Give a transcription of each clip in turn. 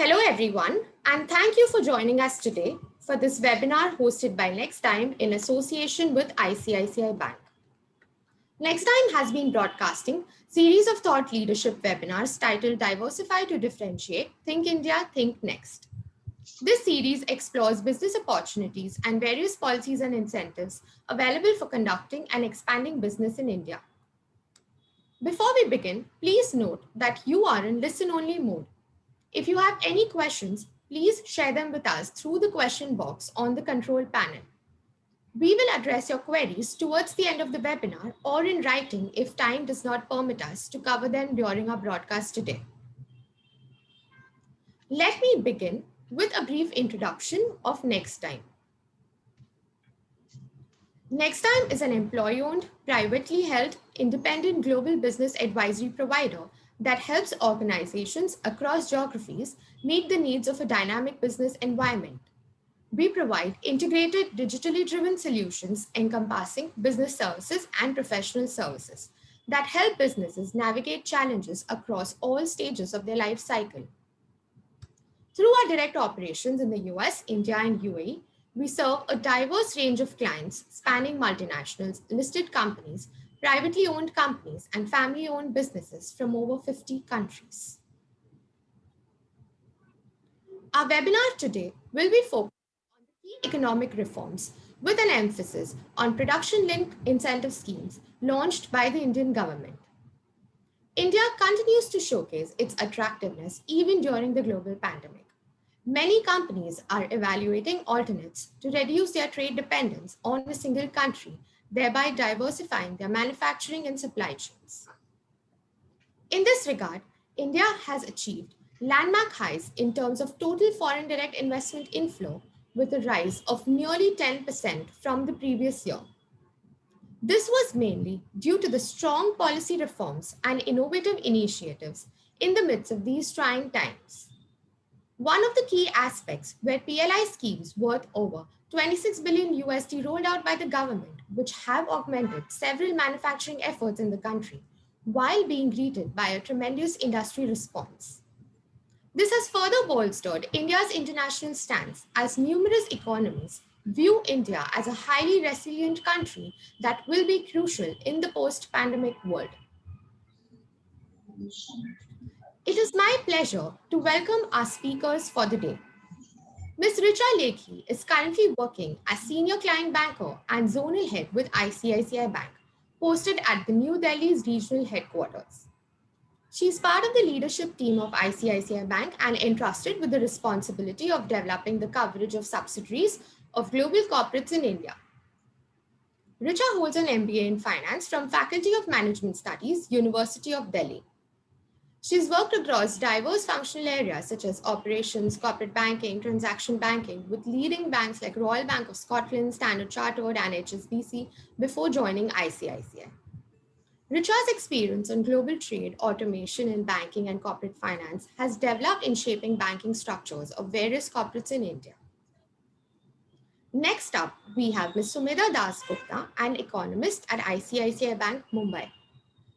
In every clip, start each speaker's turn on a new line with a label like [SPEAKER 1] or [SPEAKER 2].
[SPEAKER 1] Hello everyone, and thank you for joining us today for this webinar hosted by Nextime in association with ICICI Bank. Nextime has been broadcasting series of thought leadership webinars titled Diversify to Differentiate, Think India, Think Next. This series explores business opportunities and various policies and incentives available for conducting and expanding business in India. Before we begin, please note that you are in listen-only mode. If you have any questions, please share them with us through the question box on the control panel. We will address your queries towards the end of the webinar or in writing if time does not permit us to cover them during our broadcast today. Let me begin with a brief introduction of Nextime. Nextime is an employee-owned, privately held, independent global business advisory provider that helps organizations across geographies meet the needs of a dynamic business environment. We provide integrated, digitally driven solutions encompassing business services and professional services that help businesses navigate challenges across all stages of their life cycle. Through our direct operations in the US, India, and UAE, we serve a diverse range of clients spanning multinationals, listed companies, privately owned companies, and family-owned businesses from over 50 countries. Our webinar today will be focused on the key economic reforms with an emphasis on production-linked incentive schemes launched by the Indian government. India continues to showcase its attractiveness even during the global pandemic. Many companies are evaluating alternates to reduce their trade dependence on a single country, thereby diversifying their manufacturing and supply chains. In this regard, India has achieved landmark highs in terms of total foreign direct investment inflow with a rise of nearly 10% from the previous year. This was mainly due to the strong policy reforms and innovative initiatives in the midst of these trying times. One of the key aspects were PLI schemes worth over 26 billion USD rolled out by the government, which have augmented several manufacturing efforts in the country, while being greeted by a tremendous industry response. This has further bolstered India's international stance as numerous economies view India as a highly resilient country that will be crucial in the post-pandemic world. It is my pleasure to welcome our speakers for the day. Ms. Richa Lekhi is currently working as Senior Client Banker and Zonal Head with ICICI Bank, posted at the New Delhi's regional headquarters. She is part of the leadership team of ICICI Bank and entrusted with the responsibility of developing the coverage of subsidiaries of global corporates in India. Richa holds an MBA in Finance from Faculty of Management Studies, University of Delhi. She's worked across diverse functional areas such as operations, corporate banking, transaction banking with leading banks like Royal Bank of Scotland, Standard Chartered, and HSBC before joining ICICI. Richa's experience on global trade, automation in banking and corporate finance has developed in shaping banking structures of various corporates in India. Next up, we have Ms. Sumedha Das Gupta, an economist at ICICI Bank, Mumbai.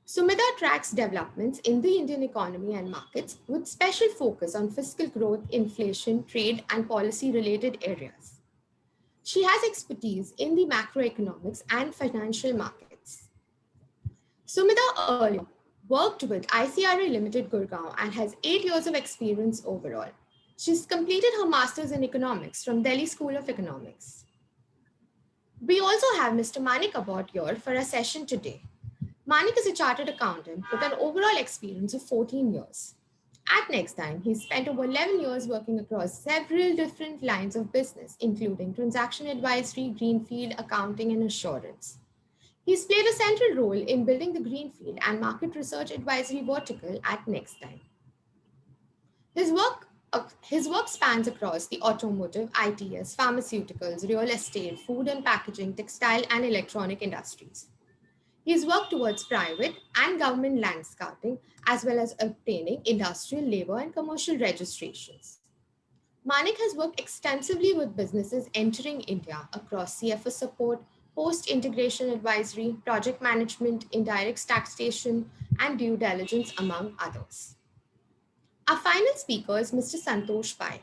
[SPEAKER 1] Sumedha tracks developments in the Indian economy and markets with special focus on fiscal growth, inflation, trade, and policy-related areas. She has expertise in the macroeconomics and financial markets. Sumedha earlier worked with ICRA Limited Gurgaon and has 8 years of experience overall. She's completed her master's in economics from Delhi School of Economics. We also have Mr. Manik Abbott here for our session today. Manik is a chartered accountant with an overall experience of 14 years. At Nextime, he spent over 11 years working across several different lines of business, including transaction advisory, greenfield, accounting, and assurance. He's played a central role in building the greenfield and market research advisory vertical at Nextime. His work spans across the automotive, ITS, pharmaceuticals, real estate, food and packaging, textile, and electronic industries. He's worked towards private and government land scouting, as well as obtaining industrial, labor, and commercial registrations. Manik has worked extensively with businesses entering India across CFO support, post-integration advisory, project management, indirect taxation, and due diligence, among others. Our final speaker is Mr. Santosh Pai.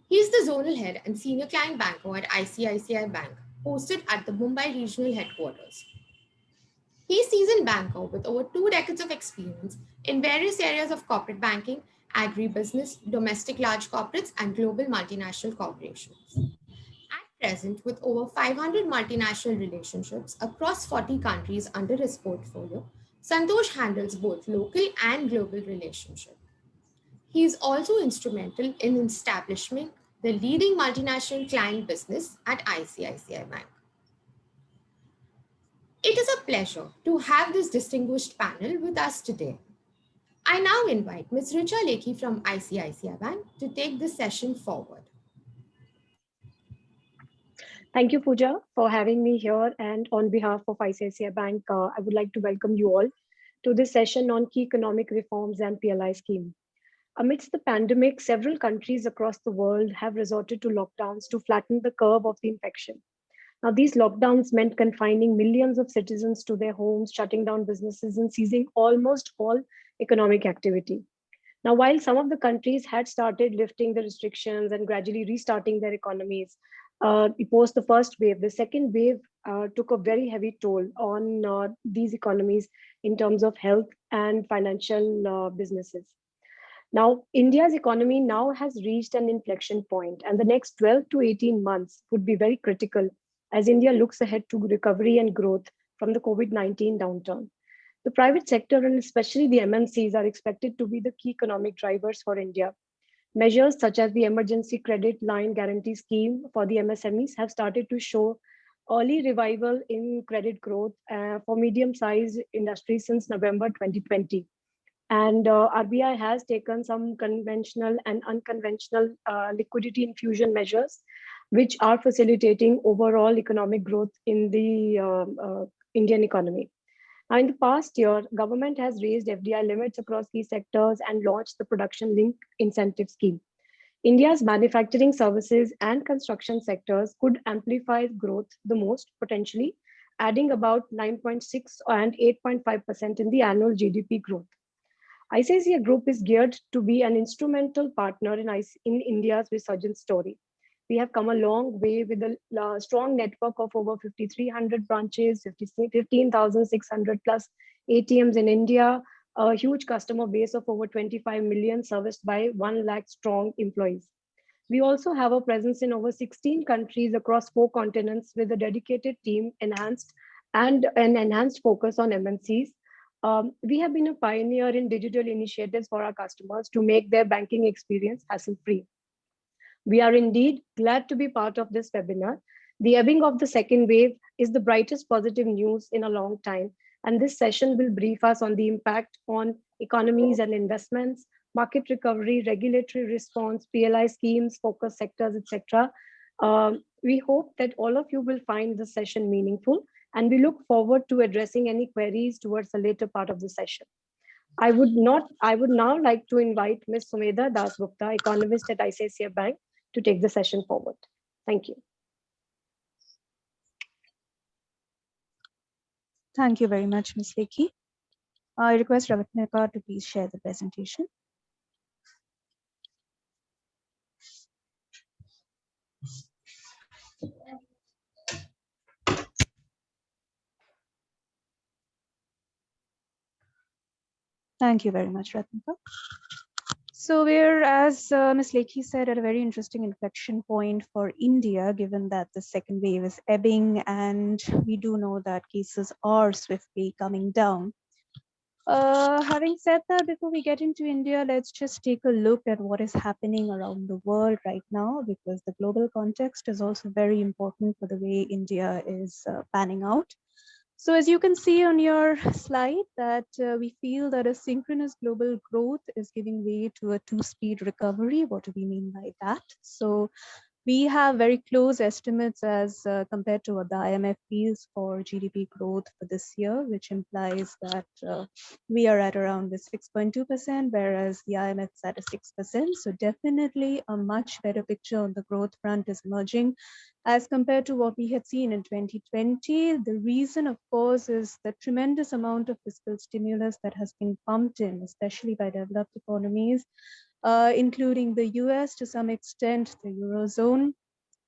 [SPEAKER 1] He is the zonal head and senior client banker at ICICI Bank, posted at the Mumbai regional headquarters. He is a seasoned banker with over 2 decades of experience in various areas of corporate banking, agribusiness, domestic large corporates, and global multinational corporations. At present, with over 500 multinational relationships across 40 countries under his portfolio, Santosh handles both local and global relationships. He is also instrumental in establishing the leading multinational client business at ICICI Bank. It is a pleasure to have this distinguished panel with us today. I now invite Ms. Richa Lekhi from ICICI Bank to take this session forward.
[SPEAKER 2] Thank you, Pooja, for having me here. And on behalf of ICICI Bank, I would like to welcome you all to this session on key economic reforms and PLI scheme. Amidst the pandemic, several countries across the world have resorted to lockdowns to flatten the curve of the infection. Now, these lockdowns meant confining millions of citizens to their homes, shutting down businesses, and seizing almost all economic activity. Now, while some of the countries had started lifting the restrictions and gradually restarting their economies, post the first wave, the second wave took a very heavy toll on these economies in terms of health and financial businesses. Now, India's economy now has reached an inflection point, and the next 12 to 18 months would be very critical as India looks ahead to recovery and growth from the COVID-19 downturn. The private sector and especially the MNCs are expected to be the key economic drivers for India. Measures such as the Emergency Credit Line Guarantee Scheme for the MSMEs have started to show early revival in credit growth for medium-sized industries since November 2020. And RBI has taken some conventional and unconventional liquidity infusion measures, which are facilitating overall economic growth in the Indian economy. Now, in the past year, government has raised FDI limits across key sectors and launched the production link incentive scheme. India's manufacturing services and construction sectors could amplify growth the most potentially, adding about 9.6 and 8.5% in the annual GDP growth. ICICI Group is geared to be an instrumental partner in India's resurgence story. We have come a long way with a strong network of over 5,300 branches, 15,600 plus ATMs in India, a huge customer base of over 25 million serviced by 1 lakh strong employees. We also have a presence in over 16 countries across 4 continents with a dedicated team enhanced and an enhanced focus on MNCs. We have been a pioneer in digital initiatives for our customers to make their banking experience hassle-free. We are indeed glad to be part of this webinar. The ebbing of the second wave is the brightest positive news in a long time, and this session will brief us on the impact on economies and investments, market recovery, regulatory response, PLI schemes, focus sectors, etc. We hope that all of you will find the session meaningful, and we look forward to addressing any queries towards the later part of the session. I would now like to invite Ms. Sumedha Dasgupta, economist at ICICI Bank, to take the session forward. Thank you.
[SPEAKER 3] Thank you very much, Ms. Lekhi. I request Ravitneka to please share the presentation. Thank you very much, Ratnika. So we're, as Ms. Lekhi said, at a very interesting inflection point for India, given that the second wave is ebbing and we do know that cases are swiftly coming down. Having said that, before we get into India, let's just take a look at what is happening around the world right now, because the global context is also very important for the way India is panning out. So as you can see on your slide, that we feel that a synchronous global growth is giving way to a two-speed recovery. What do we mean by that? So we have very close estimates as compared to what the IMF feels for GDP growth for this year, which implies that we are at around the 6.2%, whereas the IMF is at a 6%. So definitely a much better picture on the growth front is emerging as compared to what we had seen in 2020. The reason, of course, is the tremendous amount of fiscal stimulus that has been pumped in, especially by developed economies, including the US, to some extent, the Eurozone.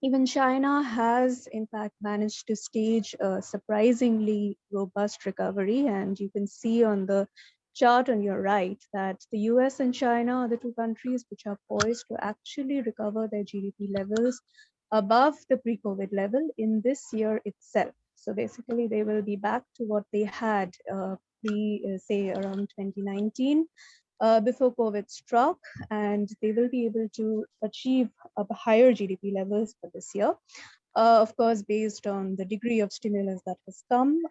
[SPEAKER 3] Even China has, in fact, managed to stage a surprisingly robust recovery. And you can see on the chart on your right that the US and China are the two countries which are poised to actually recover their GDP levels above the pre-COVID level in this year itself. So basically, they will be back to what they had say, around 2019 before COVID struck, and they will be able to achieve higher GDP levels for this year. Of course, based on the degree of stimulus that has come.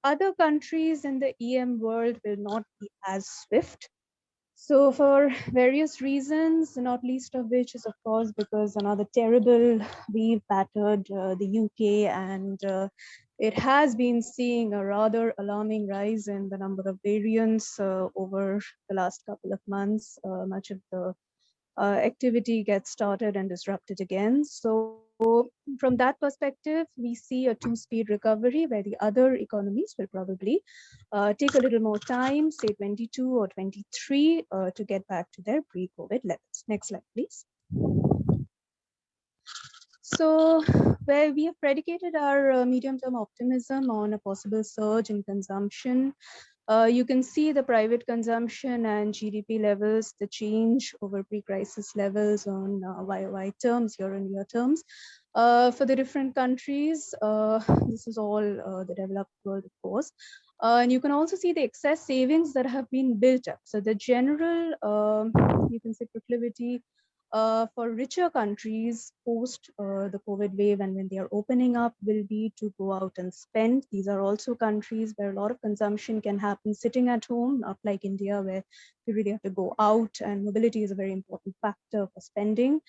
[SPEAKER 3] Other countries in the EM world will not be as swift. So for various reasons, not least of which is, of course, because another terrible wave battered the UK, and it has been seeing a rather alarming rise in the number of variants over the last couple of months. Much of the activity gets started and disrupted again. So from that perspective, we see a two-speed recovery where the other economies will probably take a little more time, say 22 or 23, to get back to their pre-COVID levels. Next slide, please. So where we have predicated our medium-term optimism on a possible surge in consumption, you can see the private consumption and GDP levels, the change over pre-crisis levels on YOY terms, year-on-year terms. For the different countries, this is all the developed world, of course. And you can also see the excess savings that have been built up. So the general, you can say, proclivity for richer countries post the COVID wave and when they are opening up will be to go out and spend. These are also countries where a lot of consumption can happen sitting at home, not like India, where you really have to go out, and mobility is a very important factor for spending.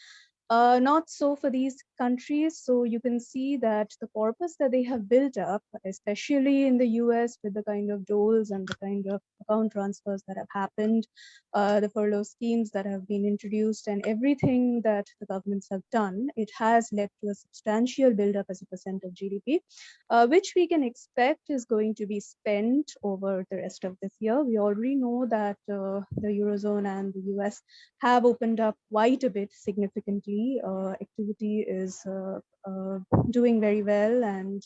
[SPEAKER 3] Not so for these countries. So you can see that the corpus that they have built up, especially in the US with the kind of doles and the kind of account transfers that have happened, the furlough schemes that have been introduced, and everything that the governments have done, it has led to a substantial buildup as a percent of GDP, which we can expect is going to be spent over the rest of this year. We already know that the Eurozone and the US have opened up quite a bit significantly. Activity is doing very well, and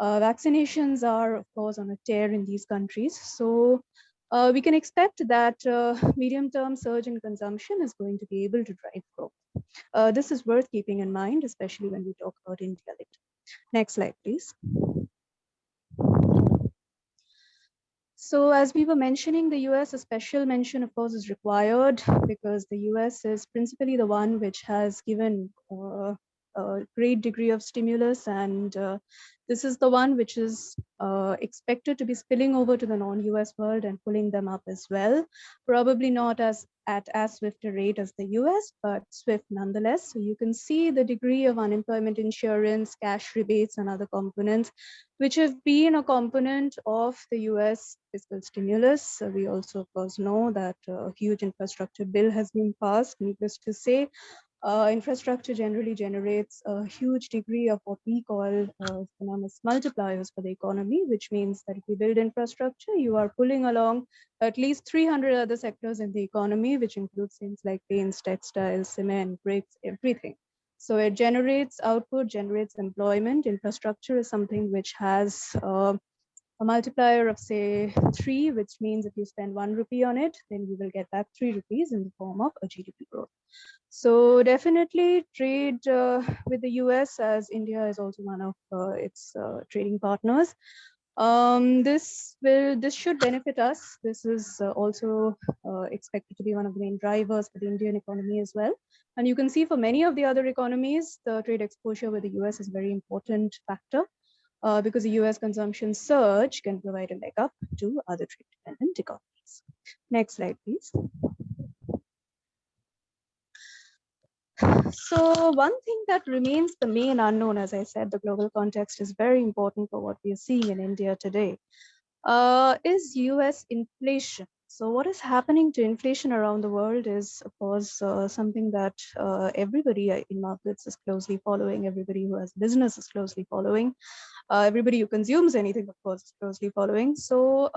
[SPEAKER 3] vaccinations are, of course, on a tear in these countries. So we can expect that medium-term surge in consumption is going to be able to drive growth. This is worth keeping in mind, especially when we talk about India later. Next slide, please. So as we were mentioning, the US, a special mention, of course, is required because the US is principally the one which has given a great degree of stimulus, and this is the one which is expected to be spilling over to the non-US world and pulling them up as well. Probably not at as swift a rate as the US, but swift nonetheless. So you can see the degree of unemployment insurance, cash rebates, and other components, which have been a component of the US fiscal stimulus. We also, of course, know that a huge infrastructure bill has been passed. Needless to say, infrastructure generally generates a huge degree of what we call economic multipliers for the economy, which means that if you build infrastructure, you are pulling along at least 300 other sectors in the economy, which includes things like paints, textiles, cement, bricks, everything. So it generates output, generates employment. Infrastructure is something which has a multiplier of, say, 3, which means if you spend 1 rupee on it, then you will get back 3 rupees in the form of a GDP growth. So definitely trade with the US, as India is also one of its trading partners. This should benefit us. This is also expected to be one of the main drivers for the Indian economy as well. And you can see for many of the other economies, the trade exposure with the US is a very important factor because the US consumption surge can provide a leg up to other trade-dependent economies. Next slide, please. So one thing that remains the main unknown, as I said, the global context is very important for what we are seeing in India today, is US inflation. So what is happening to inflation around the world is, of course, something that everybody in markets is closely following, everybody who has business is closely following, everybody who consumes anything, of course, is closely following. So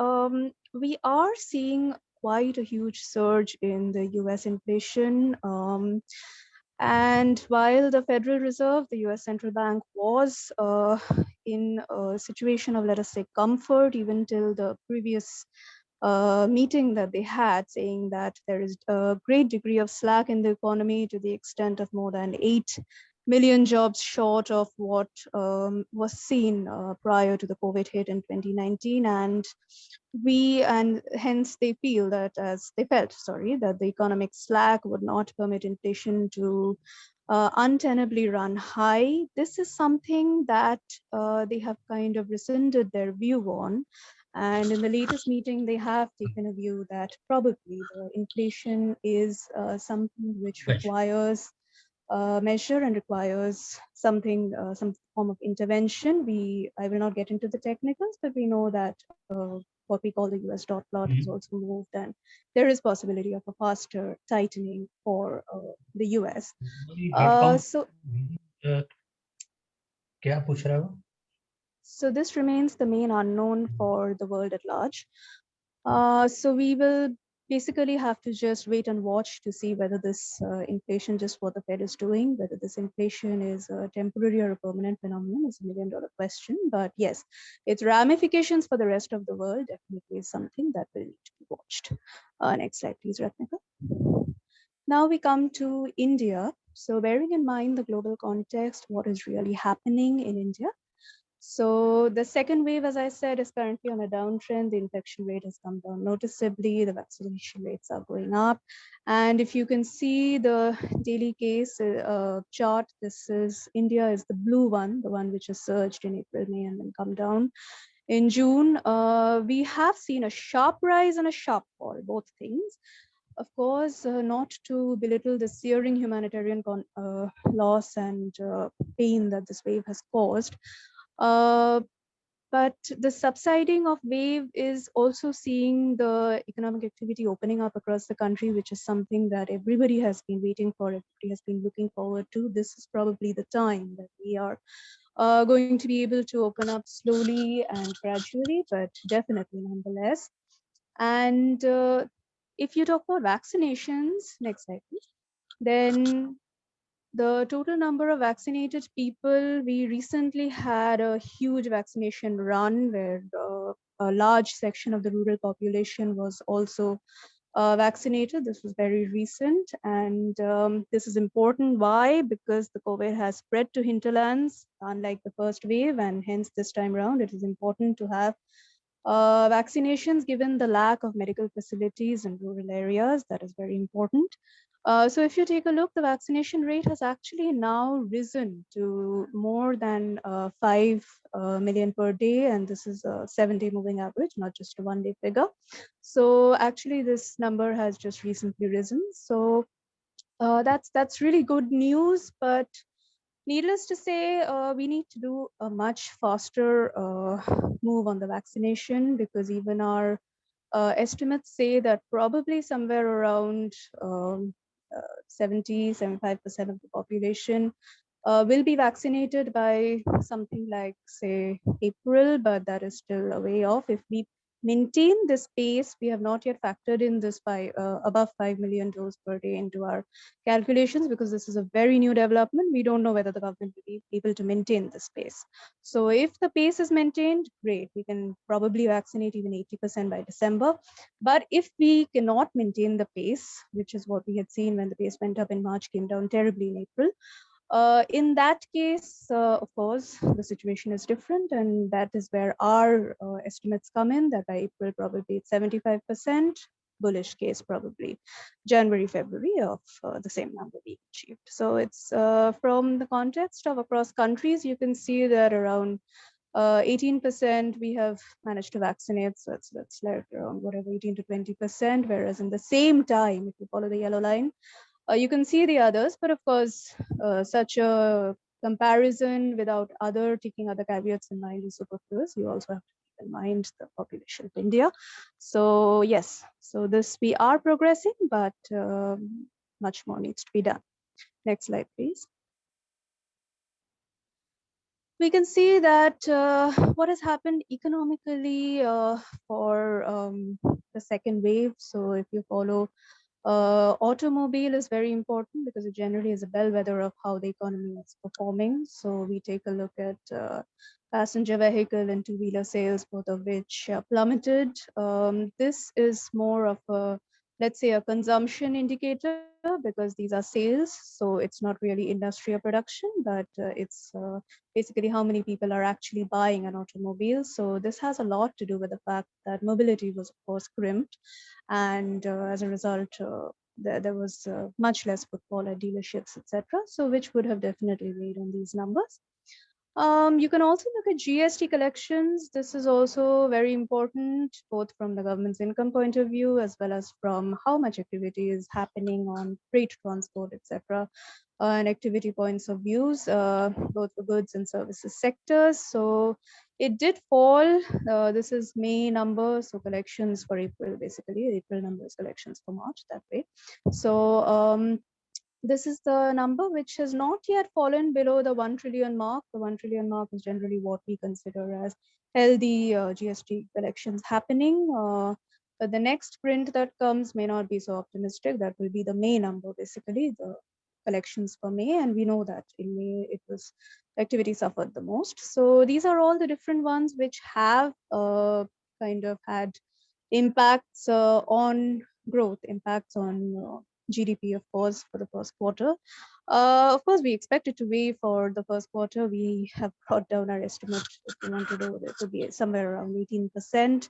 [SPEAKER 3] we are seeing quite a huge surge in the US inflation. And while the Federal Reserve, the US Central Bank, was in a situation of, let us say, comfort even till the previous meeting that they had, saying that there is a great degree of slack in the economy to the extent of more than 8 million jobs short of what was seen prior to the COVID hit in 2019. And hence they feel that, they felt, sorry, that the economic slack would not permit inflation to untenably run high. This is something that they have kind of rescinded their view on. And in the latest meeting, they have taken a view that probably the inflation is something which requires measure and requires something, some form of intervention. I will not get into the technicals, but we know that what we call the US dot plot has also moved, and there is possibility of a faster tightening for the US. So this remains the main unknown for the world at large. So we will basically have to just wait and watch to see whether this inflation, just what the Fed is doing, whether this inflation is a temporary or a permanent phenomenon is $1 million question. But yes, its ramifications for the rest of the world definitely is something that will need to be watched. Next slide, please, Ratnika. Now we come to India. So bearing in mind the global context, what is really happening in India? So the second wave, as I said, is currently on a downtrend. The infection rate has come down noticeably. The vaccination rates are going up. And if you can see the daily case chart, this is India is the blue one, the one which has surged in April, May, and then come down. In June, we have seen a sharp rise and a sharp fall, both things. Of course, not to belittle the searing humanitarian loss and pain that this wave has caused. But the subsiding of wave is also seeing the economic activity opening up across the country, which is something that everybody has been waiting for, everybody has been looking forward to. This is probably the time that we are going to be able to open up slowly and gradually, but definitely nonetheless. And if you talk about vaccinations, next slide, please, then the total number of vaccinated people, we recently had a huge vaccination run where a large section of the rural population was also vaccinated. This was very recent, and this is important. Why? Because the COVID has spread to hinterlands, unlike the first wave, and hence this time around, it is important to have vaccinations given the lack of medical facilities in rural areas. That is very important. So if you take a look, the vaccination rate has actually now risen to more than 5 million per day, and this is a 7-day moving average, not just a 1-day figure. So actually this number has just recently risen. So that's really good news, but needless to say, we need to do a much faster move on the vaccination, because even our estimates say that probably somewhere around 70-75% of the population will be vaccinated by something like, say, April, but that is still a way off. If we maintain this pace, we have not yet factored in this by above 5 million doses per day into our calculations, because this is a very new development. We don't know whether the government will be able to maintain this pace. So if the pace is maintained, great, we can probably vaccinate even 80% by December. But if we cannot maintain the pace, which is what we had seen when the pace went up in March, came down terribly in April, in that case, of course, the situation is different, and that is where our estimates come in, that by April, probably it's 75%, bullish case, probably January, February of the same number being achieved. So it's from the context of across countries, you can see that around 18% we have managed to vaccinate. So it's like around whatever 18 to 20%, whereas in the same time, if you follow the yellow line, you can see the others, but of course, such a comparison without taking other caveats in mind is superfluous. You also have to keep in mind the population of India. So yes, so we are progressing, but much more needs to be done. Next slide, please. we can see that what has happened economically for the second wave. So if you follow, automobile is very important because it generally is a bellwether of how the economy is performing. So we take a look at passenger vehicle and two-wheeler sales, both of which plummeted. This is more of a, let's say, a consumption indicator because these are sales. So it's not really industry or production, but it's basically how many people are actually buying an automobile. So this has a lot to do with the fact that mobility was, of course, crimped. And as a result, there was much less footfall at dealerships, etc. So which would have definitely weighed on these numbers. You can also look at GST collections. This is also very important, both from the government's income point of view, as well as from how much activity is happening on freight transport, etc. And activity points of views, both for goods and services sectors. So it did fall. This is May number, so collections for April, basically. April numbers, collections for March, that way. So this is the number which has not yet fallen below the 1 trillion mark. The 1 trillion mark is generally what we consider as healthy GST collections happening. But the next print that comes may not be so optimistic. That will be the May number, basically, the collections for May. And we know that in May, it was activity suffered the most. So these are all the different ones which have kind of had impacts on growth, impacts on GDP, of course, for the first quarter. Of course, we expect it to be for the first quarter. We have brought down our estimate. If we want to do it, would be somewhere around 18%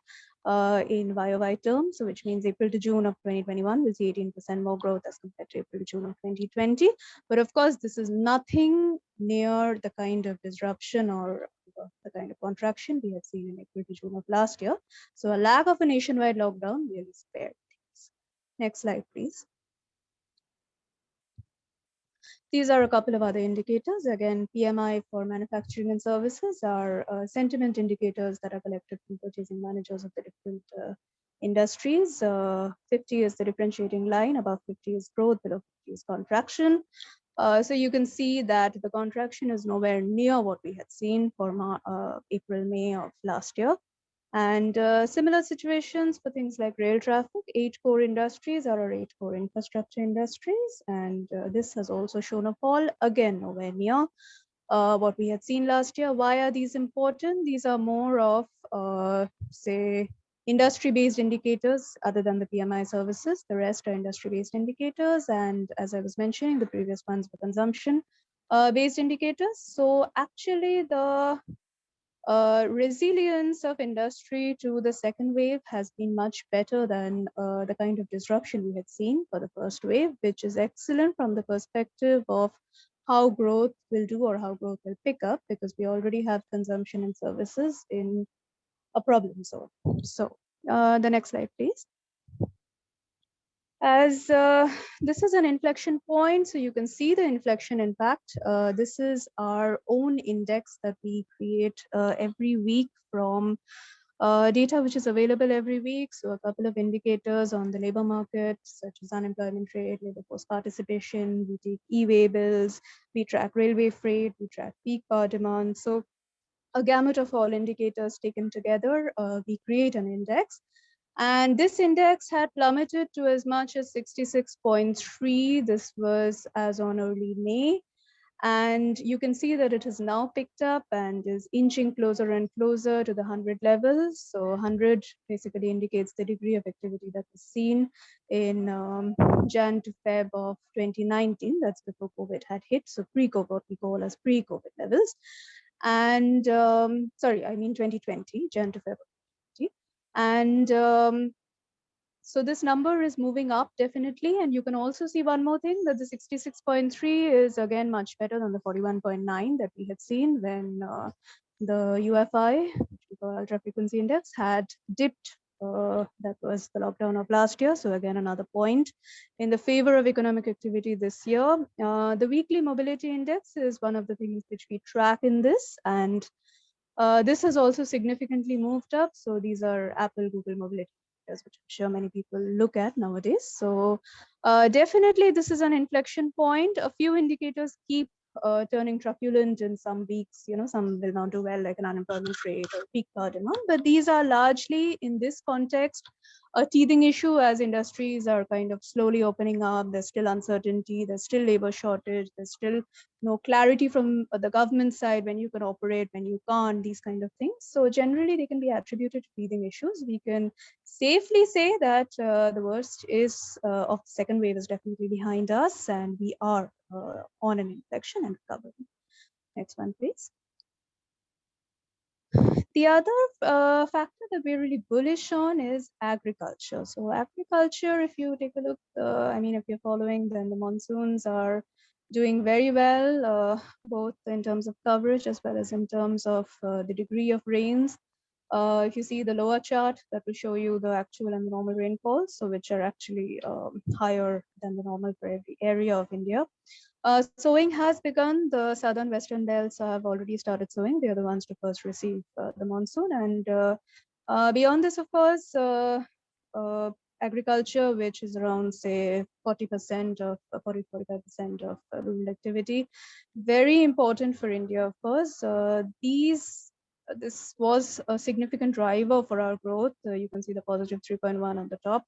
[SPEAKER 3] in YOY terms, so which means April to June of 2021 will see 18% more growth as compared to April to June of 2020. But of course, this is nothing near the kind of disruption or the kind of contraction we had seen in April to June of last year. So a lack of a nationwide lockdown really spared things. Next slide, please. These are a couple of other indicators. Again, PMI for manufacturing and services are sentiment indicators that are collected from purchasing managers of the different industries. 50 is the differentiating line, above 50 is growth, below 50 is contraction. So you can see that the contraction is nowhere near what we had seen for April, May of last year. And similar situations for things like rail traffic. 8 core industries are our 8 core infrastructure industries. And this has also shown a fall, again, nowhere near what we had seen last year. Why are these important? These are more of, say, industry-based indicators other than the PMI services. The rest are industry-based indicators. And as I was mentioning, the previous ones were consumption-based indicators. So actually, the resilience of industry to the second wave has been much better than the kind of disruption we had seen for the first wave, which is excellent from the perspective of how growth will do or how growth will pick up, because we already have consumption and services in a problem zone. So the next slide, please. As this is an inflection point, so you can see the inflection impact. This is our own index that we create every week from data which is available every week. So a couple of indicators on the labor market, such as unemployment rate, labor force participation. We take e-way bills, we track railway freight, we track peak power demand. So a gamut of all indicators taken together, we create an index. And this index had plummeted to as much as 66.3. This was as on early May. And you can see that it has now picked up and is inching closer and closer to the 100 levels. So 100 basically indicates the degree of activity that was seen in Jan to Feb of 2019. That's before COVID had hit. So pre-COVID, what we call as pre-COVID levels. And sorry, I mean 2020, Jan to Feb. And so this number is moving up definitely. And you can also see one more thing, that the 66.3 is again much better than the 41.9 that we had seen when the UFI, which we call ultra frequency index, had dipped. That was the lockdown of last year. So again, another point in the favor of economic activity this year. The weekly mobility index is one of the things which we track in this. And this has also significantly moved up. So these are Apple, Google mobility indicators, which I'm sure many people look at nowadays. So definitely this is an inflection point. A few indicators keep turning truculent in some weeks. Some will not do well, like an unemployment rate or peak power demand. But these are largely, in this context, a teething issue as industries are kind of slowly opening up. There's still uncertainty, there's still labor shortage, there's still no clarity from the government side when you can operate, when you can't, these kind of things. So generally, they can be attributed to teething issues. We can safely say that the worst of the second wave is definitely behind us, and we are on an inflection and recovery. Next one, please. The other factor that we're really bullish on is agriculture. So agriculture, if you take a look, if you're following, then the monsoons are doing very well, both in terms of coverage as well as in terms of the degree of rains. If you see the lower chart, that will show you the actual and the normal rainfalls, so which are actually higher than the normal for every area of India. Sowing has begun. The southern western belts have already started sowing. They are the ones to first receive the monsoon. And beyond this, of course, agriculture, which is around, say, 40% of 45% of rural activity, very important for India, of course. This was a significant driver for our growth. You can see the positive 3.1 on the top.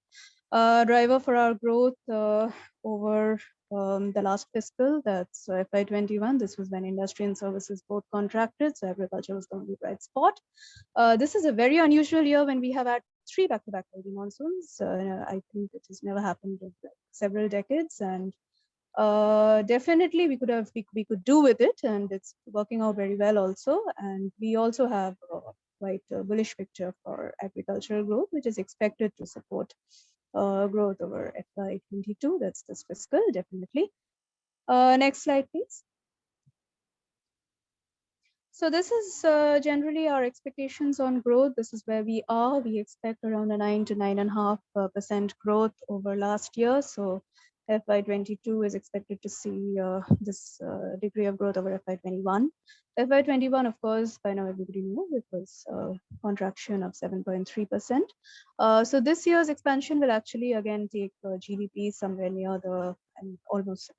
[SPEAKER 3] Driver for our growth over the last fiscal, that's FY21. This was when industry and services both contracted, so agriculture was the only bright spot. This is a very unusual year when we have had 3 back-to-back heavy monsoons. I think it has never happened in several decades, and definitely we could do with it, and it's working out very well also. And we also have quite a bullish picture for agricultural growth, which is expected to support growth over FY22. That's this fiscal, definitely. Next slide, please. So this is generally our expectations on growth. This is where we are. We expect around a 9 to 9.5% growth over last year. So FY22 is expected to see this degree of growth over FY21. FY21, of course, by now everybody knows it was a contraction of 7.3%. So this year's expansion will actually again take GDP somewhere near almost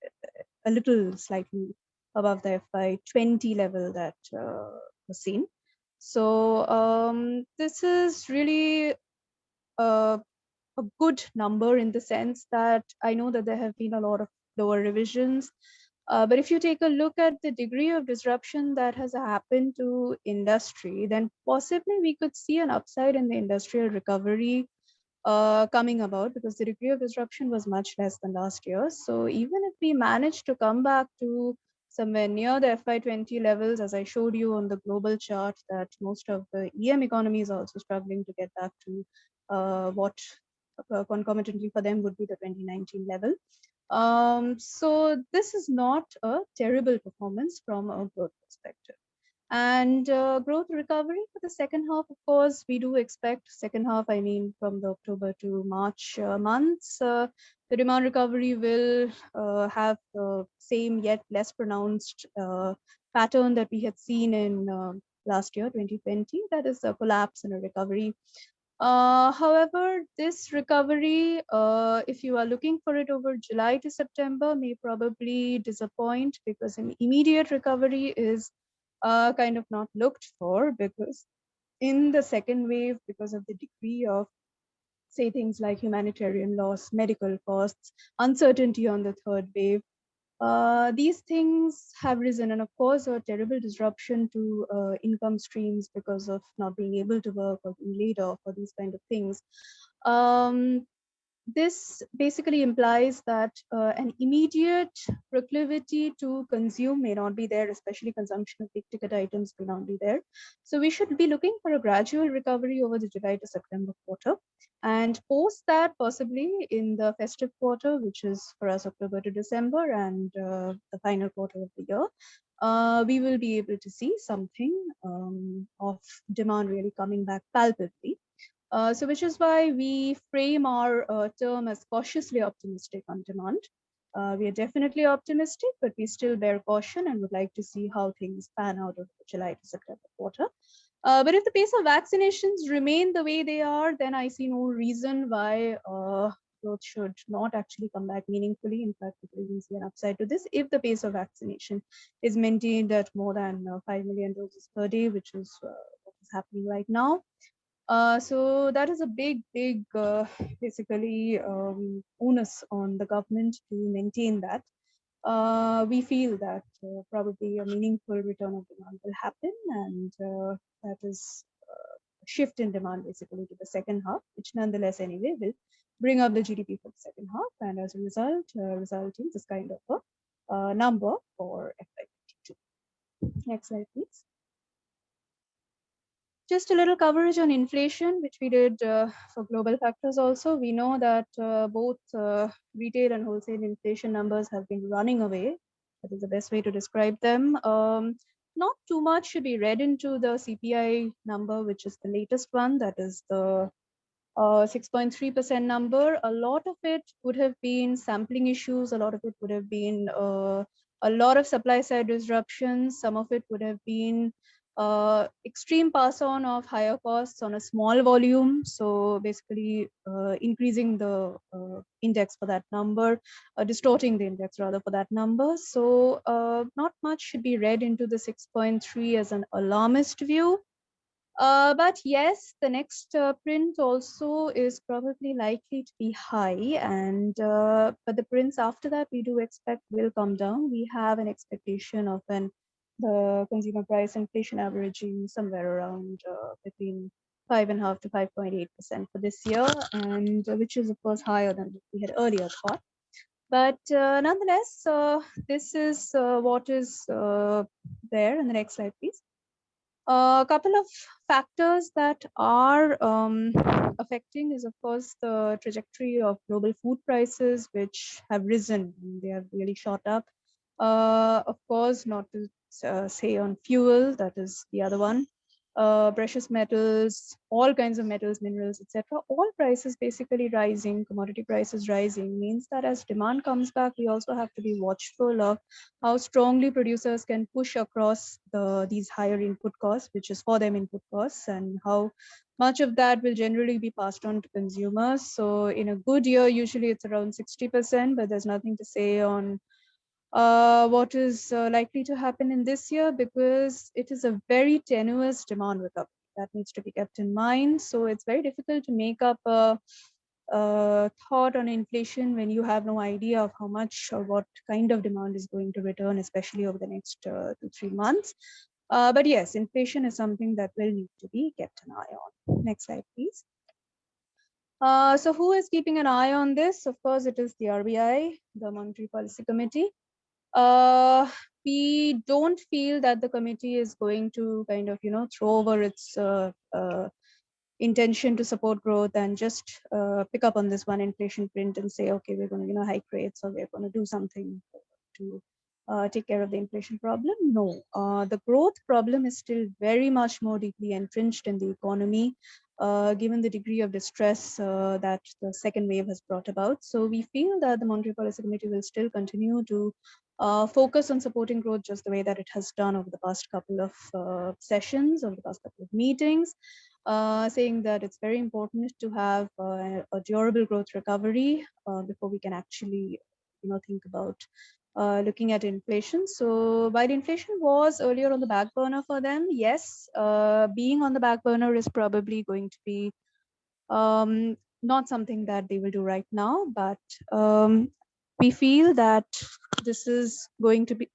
[SPEAKER 3] a little slightly above the FY20 level that was seen. So this is really a good number in the sense that I know that there have been a lot of lower revisions. But if you take a look at the degree of disruption that has happened to industry, then possibly we could see an upside in the industrial recovery coming about, because the degree of disruption was much less than last year. So even if we manage to come back to somewhere near the FY20 levels, as I showed you on the global chart, that most of the EM economies are also struggling to get back to what concomitantly for them would be the 2019 level. So this is not a terrible performance from a growth perspective. And growth recovery for the second half, of course, we do expect second half, from the October to March months, the demand recovery will have the same yet less pronounced pattern that we had seen in last year, 2020, that is a collapse and a recovery. However, this recovery, if you are looking for it over July to September, may probably disappoint, because an immediate recovery is kind of not looked for, because in the second wave, because of the degree of, say, things like humanitarian loss, medical costs, uncertainty on the third wave, these things have risen, and of course a terrible disruption to income streams because of not being able to work or being laid off or these kind of things. This basically implies that an immediate proclivity to consume may not be there, especially consumption of big ticket items may not be there. So we should be looking for a gradual recovery over the July to September quarter. And post that, possibly in the festive quarter, which is for us October to December, and the final quarter of the year, we will be able to see something of demand really coming back palpably. So which is why we frame our term as cautiously optimistic on demand. We are definitely optimistic, but we still bear caution and would like to see how things pan out of the July to September quarter. But if the pace of vaccinations remain the way they are, then I see no reason why growth should not actually come back meaningfully. In fact, we could even see an upside to this if the pace of vaccination is maintained at more than 5 million doses per day, which is what is happening right now. So that is a big, basically onus on the government to maintain that. We feel that probably a meaningful return of demand will happen, and that is a shift in demand basically to the second half, which nonetheless anyway will bring up the GDP for the second half, and as a result, result in this kind of a number for FY22. Next slide, please. Just a little coverage on inflation, which we did for global factors also. We know that both retail and wholesale inflation numbers have been running away. That is the best way to describe them. Not too much should be read into the CPI number, which is the latest one. That is the 6.3% number. A lot of it would have been sampling issues. A lot of it would have been a lot of supply side disruptions. Some of it would have been extreme pass on of higher costs on a small volume. So basically increasing the index for that number, distorting the index rather for that number. So not much should be read into the 6.3 as an alarmist view. But yes, the next print also is probably likely to be high, and but the prints after that we do expect will come down. We have an expectation of the consumer price inflation averaging somewhere around between 5.5 to 5.8% for this year, and which is of course higher than what we had earlier thought. But nonetheless, this is what is there. In the next slide, please. A couple of factors that are affecting is, of course, the trajectory of global food prices, which have risen. They have really shot up. Of course, not to say on fuel, that is the other one. Precious metals, all kinds of metals, minerals, etc. All prices basically rising, commodity prices rising means that as demand comes back, we also have to be watchful of how strongly producers can push across these higher input costs, which is for them input costs, and how much of that will generally be passed on to consumers. So in a good year, usually it's around 60%, but there's nothing to say on what is likely to happen in this year, because it is a very tenuous demand recovery that needs to be kept in mind. So it's very difficult to make up a thought on inflation when you have no idea of how much or what kind of demand is going to return, especially over the next 2-3 months. But yes, inflation is something that will need to be kept an eye on. Next slide, please. So who is keeping an eye on this? Of course, it is the RBI, the Monetary Policy Committee. We don't feel that the committee is going to kind of, throw over its intention to support growth and just pick up on this one inflation print and say, okay, we're going to, hike rates, or we're going to do something to take care of the inflation problem. No, the growth problem is still very much more deeply entrenched in the economy, given the degree of distress that the second wave has brought about. So we feel that the Monetary Policy Committee will still continue to focus on supporting growth just the way that it has done over the past couple of sessions, over the past couple of meetings, saying that it's very important to have a durable growth recovery before we can actually, think about looking at inflation. So while inflation was earlier on the back burner for them, yes, being on the back burner is probably going to be not something that they will do right now, but we feel that this is going to be,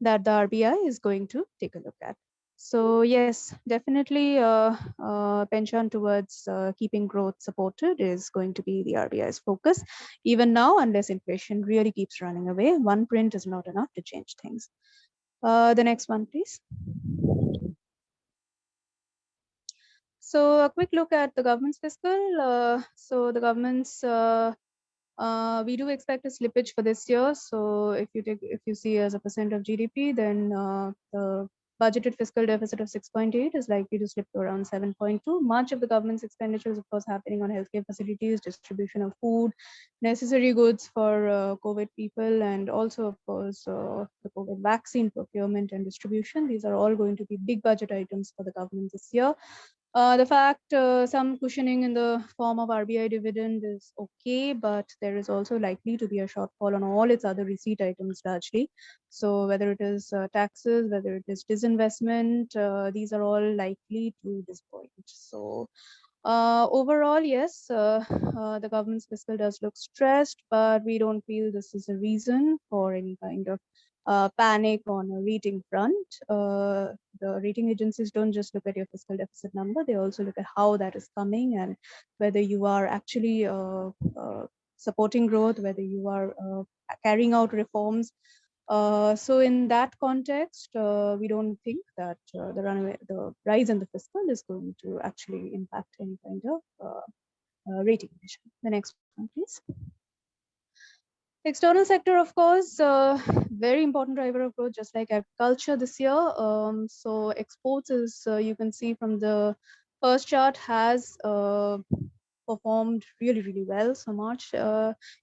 [SPEAKER 3] that the RBI is going to take a look at. So yes, definitely penchant towards keeping growth supported is going to be the RBI's focus. Even now, unless inflation really keeps running away, one print is not enough to change things. The next one, please. So a quick look at the government's fiscal. So the government's we do expect a slippage for this year. So if you see as a percent of GDP, then the budgeted fiscal deficit of 6.8 is likely to slip to around 7.2. Much of the government's expenditure is, of course, happening on healthcare facilities, distribution of food, necessary goods for COVID people, and also, of course, the COVID vaccine procurement and distribution. These are all going to be big budget items for the government this year. The fact some cushioning in the form of RBI dividend is okay, but there is also likely to be a shortfall on all its other receipt items largely. So whether it is taxes, whether it is disinvestment, these are all likely to disappoint. So overall, yes, the government's fiscal does look stressed, but we don't feel this is a reason for any kind of panic on a rating front. The rating agencies don't just look at your fiscal deficit number, they also look at how that is coming and whether you are actually supporting growth, whether you are carrying out reforms. So in that context, we don't think that the rise in the fiscal is going to actually impact any kind of rating condition. The next one, please. External sector, of course, very important driver of growth, just like agriculture this year. So exports is, you can see from the first chart, has performed really, really well. So March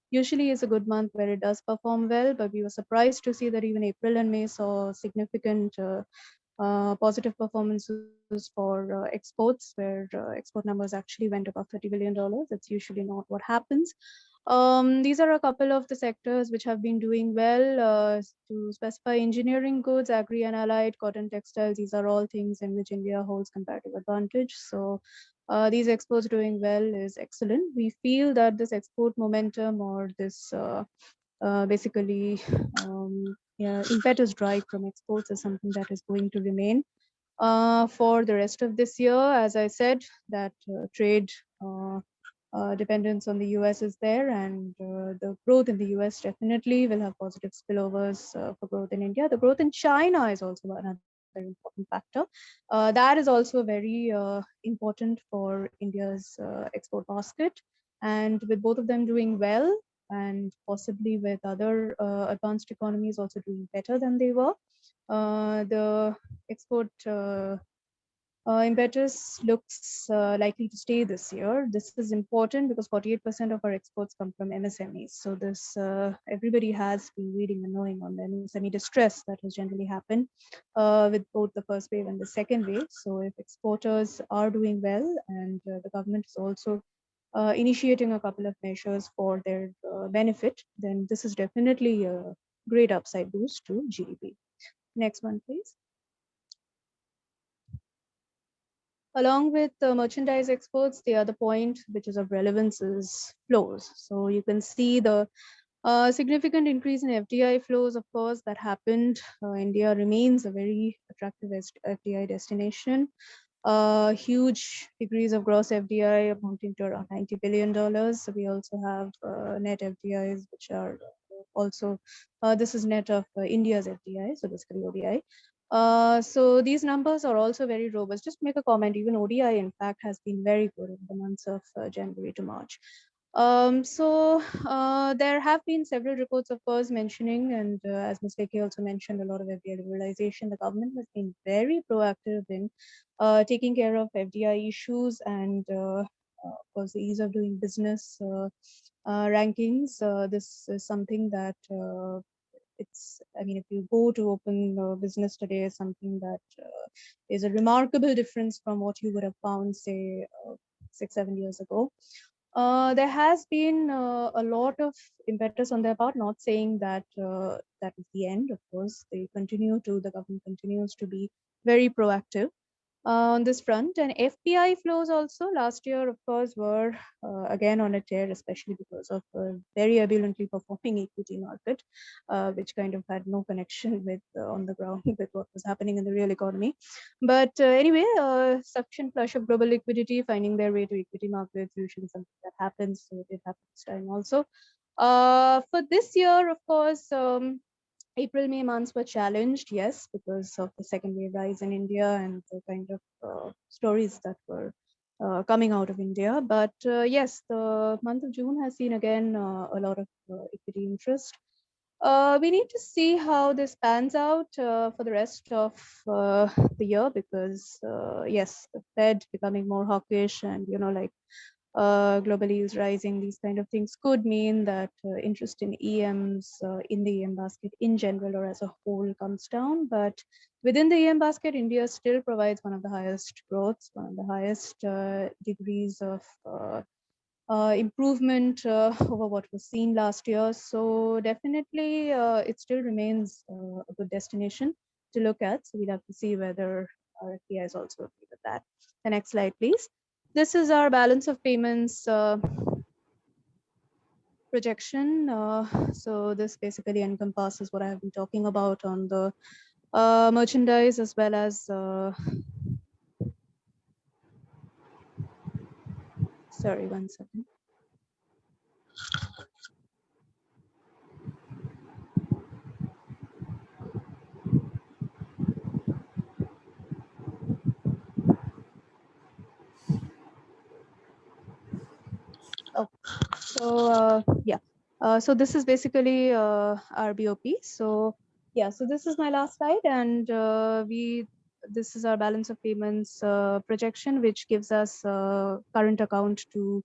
[SPEAKER 3] usually is a good month where it does perform well, but we were surprised to see that even April and May saw significant positive performances for exports, where export numbers actually went above $30 billion. That's usually not what happens. These are a couple of the sectors which have been doing well. To specify, engineering goods, agri and allied, cotton, textiles, these are all things in which India holds comparative advantage. So these exports doing well is excellent. We feel that this export momentum, or this basically impetus drive from exports, is something that is going to remain for the rest of this year. As I said, that trade dependence on the US is there, and the growth in the US definitely will have positive spillovers for growth in India. The growth in China is also another important factor. That is also very important for India's export basket. And with both of them doing well, and possibly with other advanced economies also doing better than they were, the export impetus looks likely to stay this year. This is important because 48% of our exports come from MSMEs. So this everybody has been reading and knowing on the MSME distress that has generally happened with both the first wave and the second wave. So if exporters are doing well, and the government is also initiating a couple of measures for their benefit, then this is definitely a great upside boost to GDP. Next one, please. Along with merchandise exports, the other point which is of relevance is flows. So you can see the significant increase in FDI flows, of course, that happened. India remains a very attractive FDI destination. Huge degrees of gross FDI amounting to around $90 billion. So we also have net FDIs, which are also, this is net of India's FDI, so basically ODI. So these numbers are also very robust. Just make a comment, even ODI in fact has been very good in the months of January to March. So there have been several reports, of course, mentioning, and as Ms. Lekhi also mentioned, a lot of FDI liberalization. The government has been very proactive in taking care of FDI issues, and of course, the ease of doing business rankings. This is something that I mean, if you go to open business today, is something that is a remarkable difference from what you would have found, say, 6-7 years ago. There has been a lot of impetus on their part, not saying that that is the end. Of course, the government continues to be very proactive on this front. And FPI flows also last year, of course, were again on a tear, especially because of a very ebulliently performing equity market, which kind of had no connection with on the ground with what was happening in the real economy. But anyway, sufficient flush of global liquidity finding their way to equity markets, usually something that happens. So it happened this time also. For this year, of course, April, May months were challenged, yes, because of the second wave rise in India and the kind of stories that were coming out of India. But yes, the month of June has seen again a lot of equity interest. We need to see how this pans out for the rest of the year, because yes, the Fed becoming more hawkish, and like global yields rising, these kind of things could mean that interest in EMs in the EM basket in general or as a whole comes down. But within the EM basket, India still provides one of the highest growths, one of the highest degrees of improvement over what was seen last year. So definitely it still remains a good destination to look at. So we'll have to see whether RFPI is also agree with that. The next slide, please. This is our balance of payments projection. So this basically encompasses what I have been talking about on the merchandise as well as sorry, one second. Oh, so yeah. So this is basically our BOP. So yeah, so this is my last slide, and this is our balance of payments projection, which gives us current account to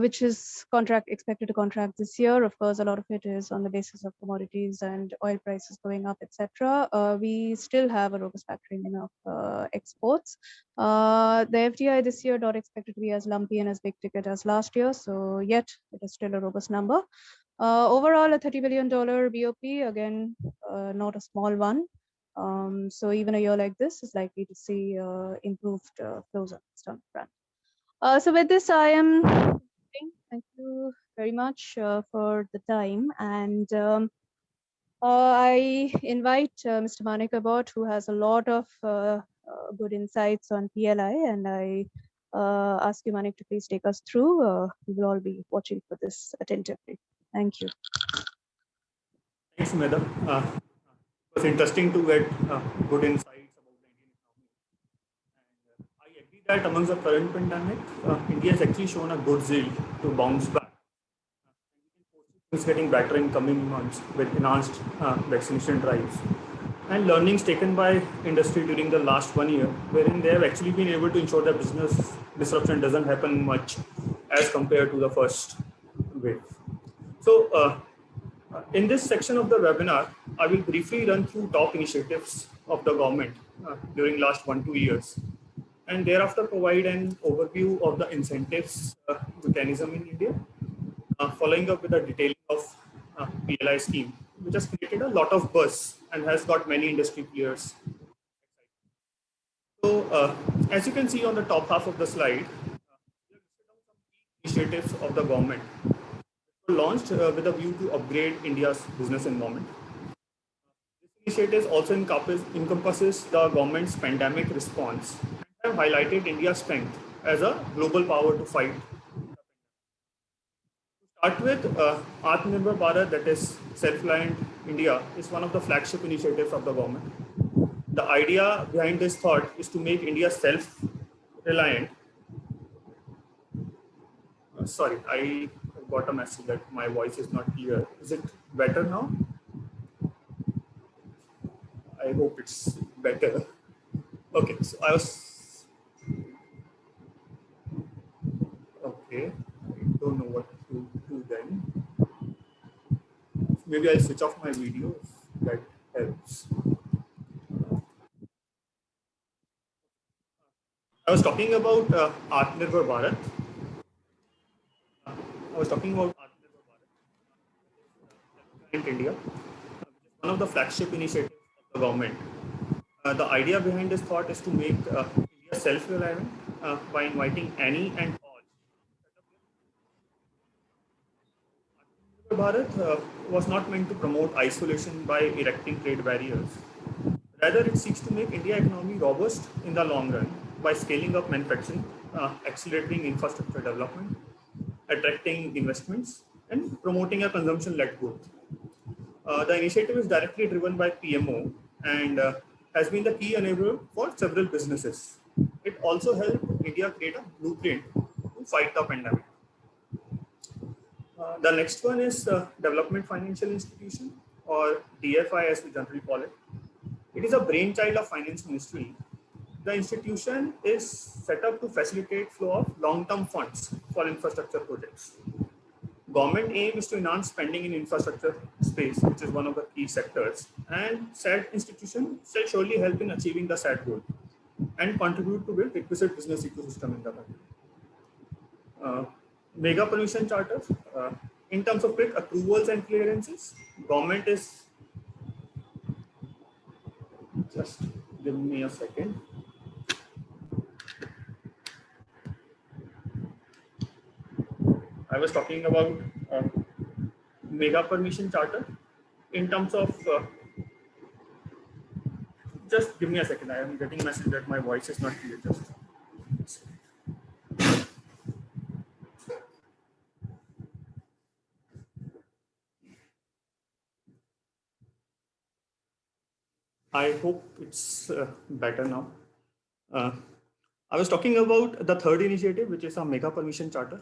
[SPEAKER 3] which is expected to contract this year. Of course, a lot of it is on the basis of commodities and oil prices going up, etc. We still have a robust factoring in of exports. The FDI this year not expected to be as lumpy and as big ticket as last year, so yet it is still a robust number. Overall, a $30 billion BOP, again, not a small one. So even a year like this is likely to see improved flows on the front. So with this, I am thank you very much for the time, and I invite Mr. Manik Abbott, who has a lot of good insights on PLI, and I ask you, Manik, to please take us through. We will all be watching for this attentively. Thank you.
[SPEAKER 4] Thanks, Sumedha. It was interesting to get good insights about the Indian economy. And I agree that amongst the current pandemic, India has actually shown a good zeal to bounce back. Things getting better in coming months with enhanced vaccination drives and learnings taken by industry during the last 1 year, wherein they have actually been able to ensure that business disruption doesn't happen much as compared to the first wave. So, in this section of the webinar, I will briefly run through top initiatives of the government during last 1-2 years, and thereafter provide an overview of the incentives mechanism in India, following up with a detailing of PLI scheme, which has created a lot of buzz and has got many industry players. So, as you can see on the top half of the slide, initiatives of the government launched with a view to upgrade India's business environment. This initiative also encompasses the government's pandemic response and have highlighted India's strength as a global power to fight. To start with, Atmanirbhar Bharat, that is self-reliant India, is one of the flagship initiatives of the government. The idea behind this thought is to make India self-reliant. Sorry, I got a message that my voice is not clear. Is it better now? I hope it's better. Okay, so I was... Okay, I don't know what to do then. Maybe I'll switch off my video if that helps. I was talking about Atmanirbhar Bharat. In India, which is one of the flagship initiatives of the government. The idea behind this thought is to make India self-reliant by inviting any and all. Bharat was not meant to promote isolation by erecting trade barriers. Rather, it seeks to make India economy robust in the long run by scaling up manufacturing, accelerating infrastructure development, attracting investments, and promoting a consumption-led growth. The initiative is directly driven by PMO and has been the key enabler for several businesses. It also helped India create a blueprint to fight the pandemic. The next one is Development Financial Institution, or DFI as we generally call it. It is a brainchild of Finance Ministry the institution is set up to facilitate flow of long-term funds for infrastructure projects. Government aim is to enhance spending in infrastructure space, which is one of the key sectors, and said institution shall surely help in achieving the said goal and contribute to build requisite business ecosystem in the country. Mega pollution charter, in terms of quick approvals and clearances, government is, just give me a second. I was talking about mega permission charter in terms of, just give me a second. I am getting a message that my voice is not clear. Just I hope it's better now. I was talking about the third initiative, which is a mega permission charter.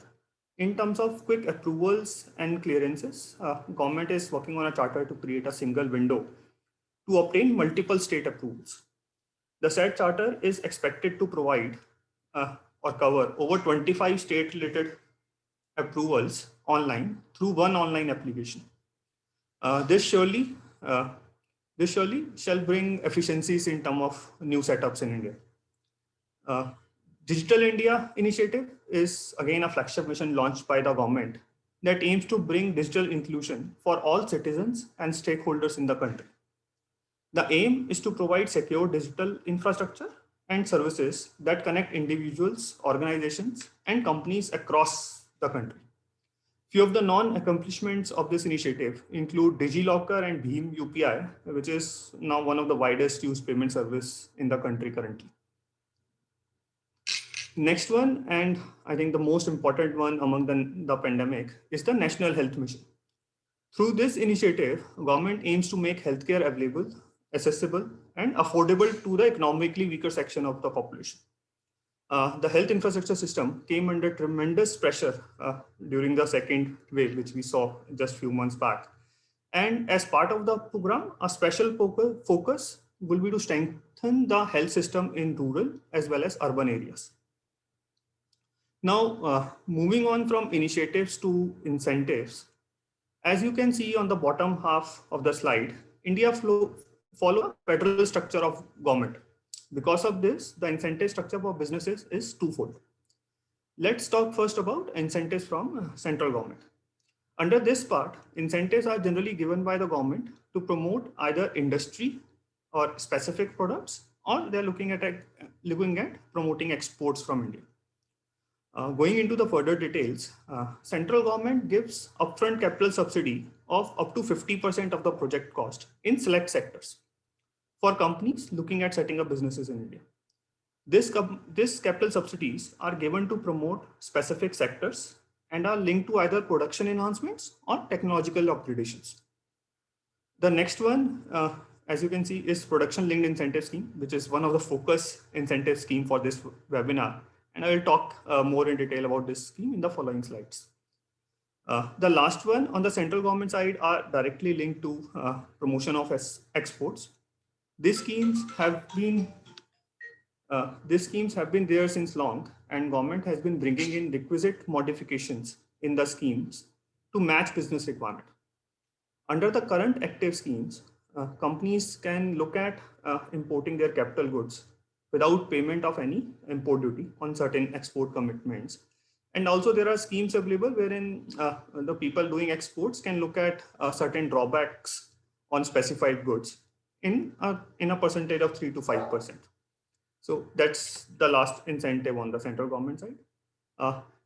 [SPEAKER 4] In terms of quick approvals and clearances, government is working on a charter to create a single window to obtain multiple state approvals. The said charter is expected to provide or cover over 25 state-related approvals online through one online application. This surely shall bring efficiencies in terms of new setups in India. Digital India initiative is again a flagship mission launched by the government that aims to bring digital inclusion for all citizens and stakeholders in the country. The aim is to provide secure digital infrastructure and services that connect individuals, organizations, and companies across the country. Few of the non-accomplishments of this initiative include DigiLocker and Bheem UPI, which is now one of the widest used payment service in the country currently. Next one, and I think the most important one among the pandemic, is the National Health Mission. Through this initiative, government aims to make healthcare available, accessible, and affordable to the economically weaker section of the population. The health infrastructure system came under tremendous pressure during the second wave, which we saw just a few months back. And as part of the program, a special focus will be to strengthen the health system in rural as well as urban areas. Now, moving on from initiatives to incentives, as you can see on the bottom half of the slide, India follow a federal structure of government. Because of this, the incentive structure for businesses is twofold. Let's talk first about incentives from central government. Under this part, incentives are generally given by the government to promote either industry or specific products, or they're looking at promoting exports from India. Going into the further details, central government gives upfront capital subsidy of up to 50% of the project cost in select sectors for companies looking at setting up businesses in India. This capital subsidies are given to promote specific sectors and are linked to either production enhancements or technological upgradations. The next one, as you can see, is production linked incentive scheme, which is one of the focus incentive scheme for this webinar. And I will talk more in detail about this scheme in the following slides. The last one on the central government side are directly linked to promotion of exports. These schemes have been there since long, and government has been bringing in requisite modifications in the schemes to match business requirement. Under the current active schemes, companies can look at importing their capital goods without payment of any import duty on certain export commitments. And also there are schemes available wherein the people doing exports can look at certain drawbacks on specified goods in a percentage of 3 to 5%. So that's the last incentive on the central government side.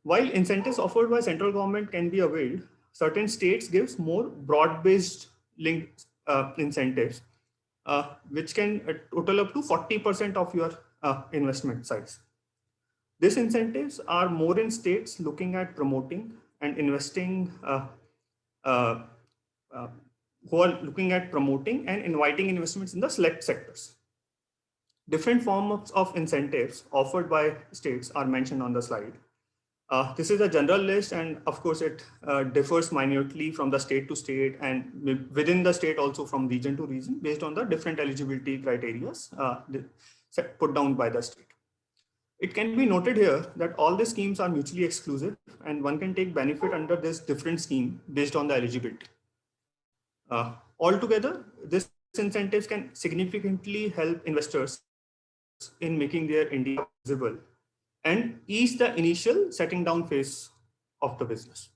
[SPEAKER 4] While incentives offered by central government can be availed, certain states gives more broad-based linked incentives, which can total up to 40% of your investment size. These incentives are more in states looking at promoting and investing, who are looking at promoting and inviting investments in the select sectors. Different forms of incentives offered by states are mentioned on the slide. This is a general list, and of course, it differs minutely from the state to state, and within the state also from region to region, based on the different eligibility criteria put down by the state. It can be noted here that all the schemes are mutually exclusive, and one can take benefit under this different scheme based on the eligibility. Altogether, this incentives can significantly help investors in making their India visible and ease the initial setting down phase of the business.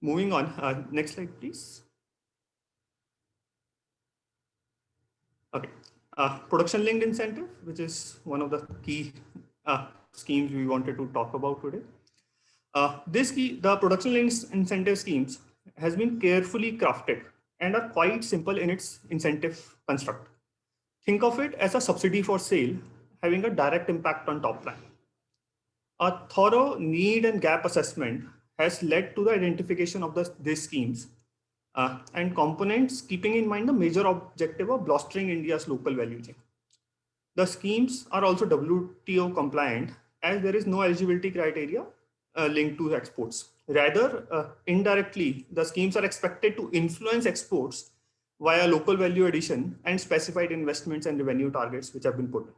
[SPEAKER 4] Moving on, next slide, please. Okay, production linked incentive, which is one of the key schemes we wanted to talk about today. The production linked incentive schemes has been carefully crafted and are quite simple in its incentive construct. Think of it as a subsidy for sale, having a direct impact on top line. A thorough need and gap assessment has led to the identification of these schemes and components, keeping in mind the major objective of bolstering India's local value chain. The schemes are also WTO compliant, as there is no eligibility criteria linked to exports. Rather, indirectly, the schemes are expected to influence exports via local value addition and specified investments and revenue targets which have been put in.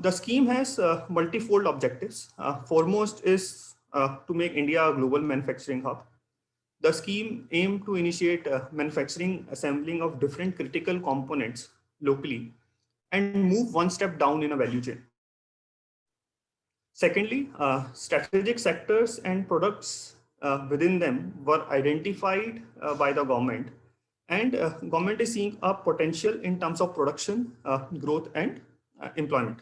[SPEAKER 4] The scheme has multifold objectives. Foremost is to make India a global manufacturing hub. The scheme aimed to initiate manufacturing assembling of different critical components locally and move one step down in a value chain. Secondly, strategic sectors and products within them were identified by the government, and government is seeing a potential in terms of production, growth, and employment.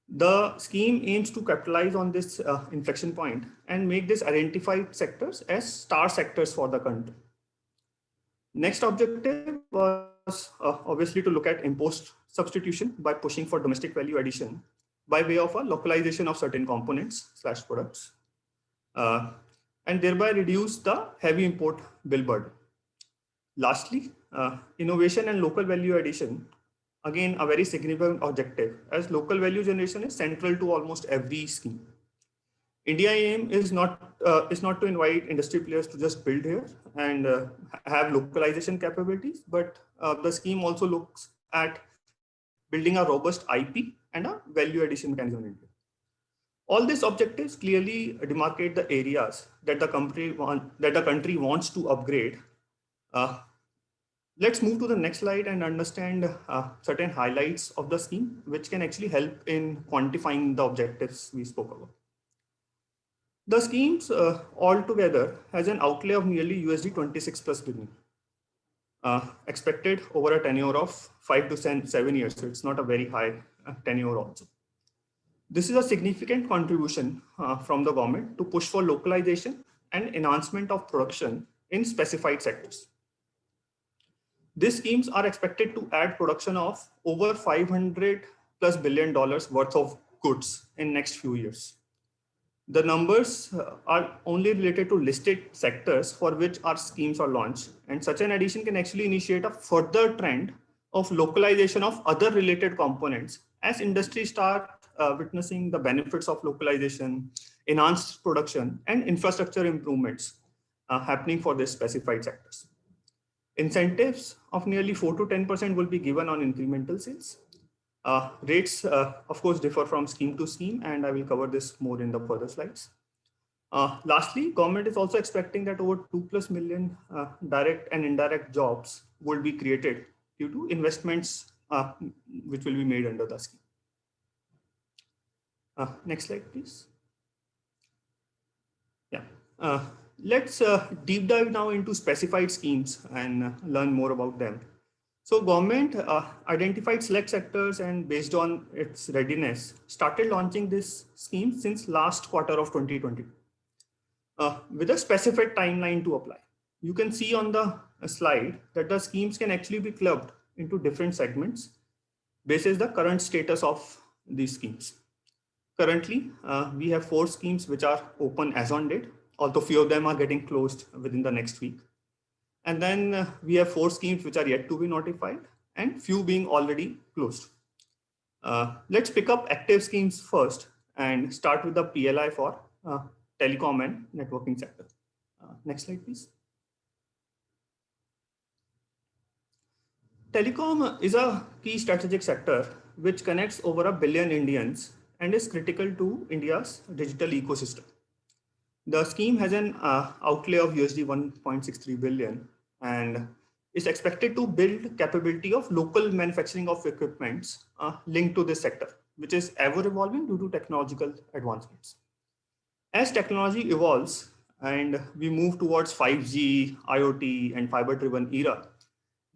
[SPEAKER 4] The scheme aims to capitalize on this inflection point and make these identified sectors as star sectors for the country. Next objective was obviously to look at import substitution by pushing for domestic value addition by way of a localization of certain components / products, and thereby reduce the heavy import bill burden. Lastly, innovation and local value addition, again a very significant objective, as local value generation is central to almost every scheme. India aim is not to invite industry players to just build here and have localization capabilities, but the scheme also looks at building a robust IP and a value addition mechanism in India. All these objectives clearly demarcate the areas that the country wants to upgrade. Let's move to the next slide and understand certain highlights of the scheme, which can actually help in quantifying the objectives we spoke about. The schemes altogether has an outlay of nearly $26+ billion, expected over a tenure of 5 to 7 years. So it's not a very high tenure also. This is a significant contribution from the government to push for localization and enhancement of production in specified sectors. These schemes are expected to add production of over $500+ billion worth of goods in next few years. The numbers are only related to listed sectors for which our schemes are launched, and such an addition can actually initiate a further trend of localization of other related components as industries start witnessing the benefits of localization, enhanced production, and infrastructure improvements happening for these specified sectors. Incentives of nearly 4 to 10% will be given on incremental sales. Rates, of course, differ from scheme to scheme, and I will cover this more in the further slides. Lastly, government is also expecting that over 2+ million direct and indirect jobs will be created due to investments which will be made under the scheme. Next slide, please. Yeah. Let's deep dive now into specified schemes and learn more about them. So government identified select sectors and based on its readiness, started launching this scheme since last quarter of 2020 with a specific timeline to apply. You can see on the slide that the schemes can actually be clubbed into different segments based on the current status of these schemes. Currently, we have 4 schemes which are open as on date, although few of them are getting closed within the next week. And then we have 4 schemes which are yet to be notified and few being already closed. Let's pick up active schemes first. and start with the PLI for telecom and networking sector. Next slide, please. Telecom is a key strategic sector which connects over 1 billion Indians and is critical to India's digital ecosystem. The scheme has an outlay of USD 1.63 billion and is expected to build capability of local manufacturing of equipments linked to this sector, which is ever evolving due to technological advancements. As technology evolves and we move towards 5G, IoT, and fiber-driven era,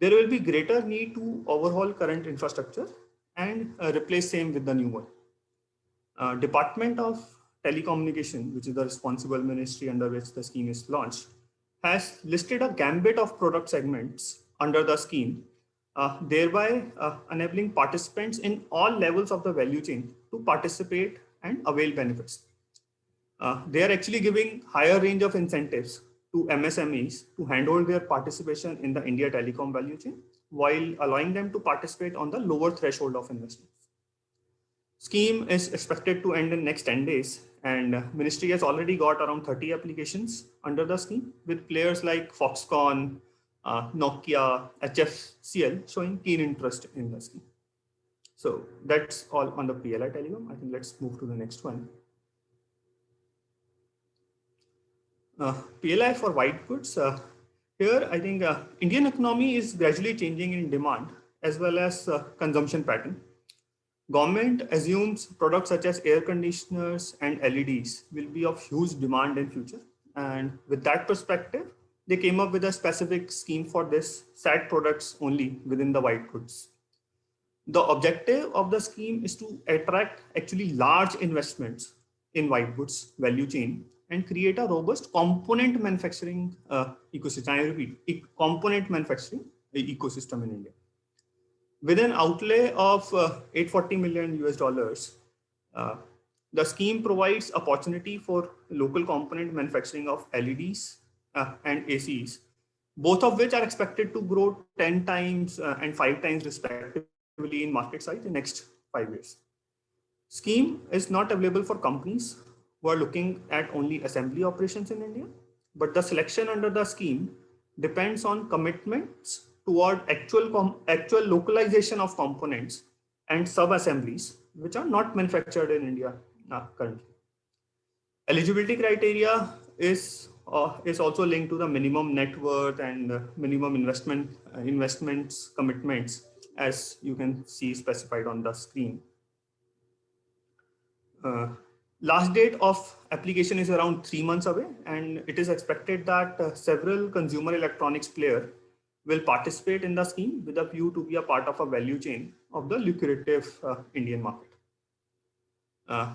[SPEAKER 4] there will be greater need to overhaul current infrastructure and replace same with the new one. Department of Telecommunication, which is the responsible ministry under which the scheme is launched, has listed a gambit of product segments under the scheme, thereby enabling participants in all levels of the value chain to participate and avail benefits. They are actually giving higher range of incentives to MSMEs to handhold their participation in the India telecom value chain while allowing them to participate on the lower threshold of investments. Scheme is expected to end in next 10 days and ministry has already got around 30 applications under the scheme with players like Foxconn, Nokia, HFCL showing keen interest in the scheme. So that's all on the PLI telecom. I think let's move to the next one. PLI for white goods. Here, I think Indian economy is gradually changing in demand as well as consumption pattern. Government assumes products such as air conditioners and LEDs will be of huge demand in future. And with that perspective, they came up with a specific scheme for this set products only within the white goods. The objective of the scheme is to attract actually large investments in white goods value chain and create a robust component manufacturing ecosystem. I repeat, component manufacturing ecosystem in India. With an outlay of 840 million US dollars, the scheme provides opportunity for local component manufacturing of LEDs and ACs, both of which are expected to grow 10 times and 5 times respectively in market size in next 5 years. Scheme is not available for companies who are looking at only assembly operations in India, but the selection under the scheme depends on commitments toward actual localization of components and sub-assemblies which are not manufactured in India currently. Eligibility criteria is also linked to the minimum net worth and minimum investments commitments, as you can see specified on the screen. Last date of application is around 3 months away, and it is expected that several consumer electronics players will participate in the scheme with a view to be a part of a value chain of the lucrative Indian market. I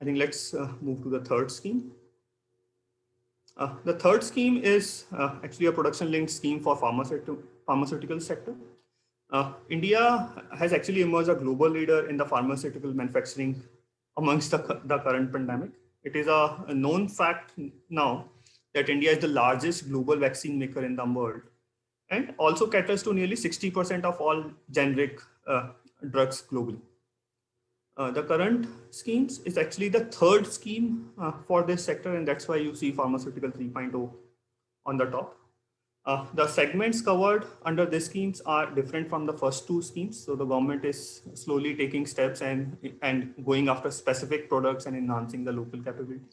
[SPEAKER 4] think let's move to the third scheme. The third scheme is actually a production-linked scheme for pharmaceutical sector. India has actually emerged a global leader in the pharmaceutical manufacturing amongst the current pandemic. It is a known fact now that India is the largest global vaccine maker in the world and also caters to nearly 60% of all generic drugs globally. The current schemes is actually the third scheme for this sector, and that's why you see Pharmaceutical 3.0 on the top. The segments covered under these schemes are different from the first two schemes. So the government is slowly taking steps and going after specific products and enhancing the local capability.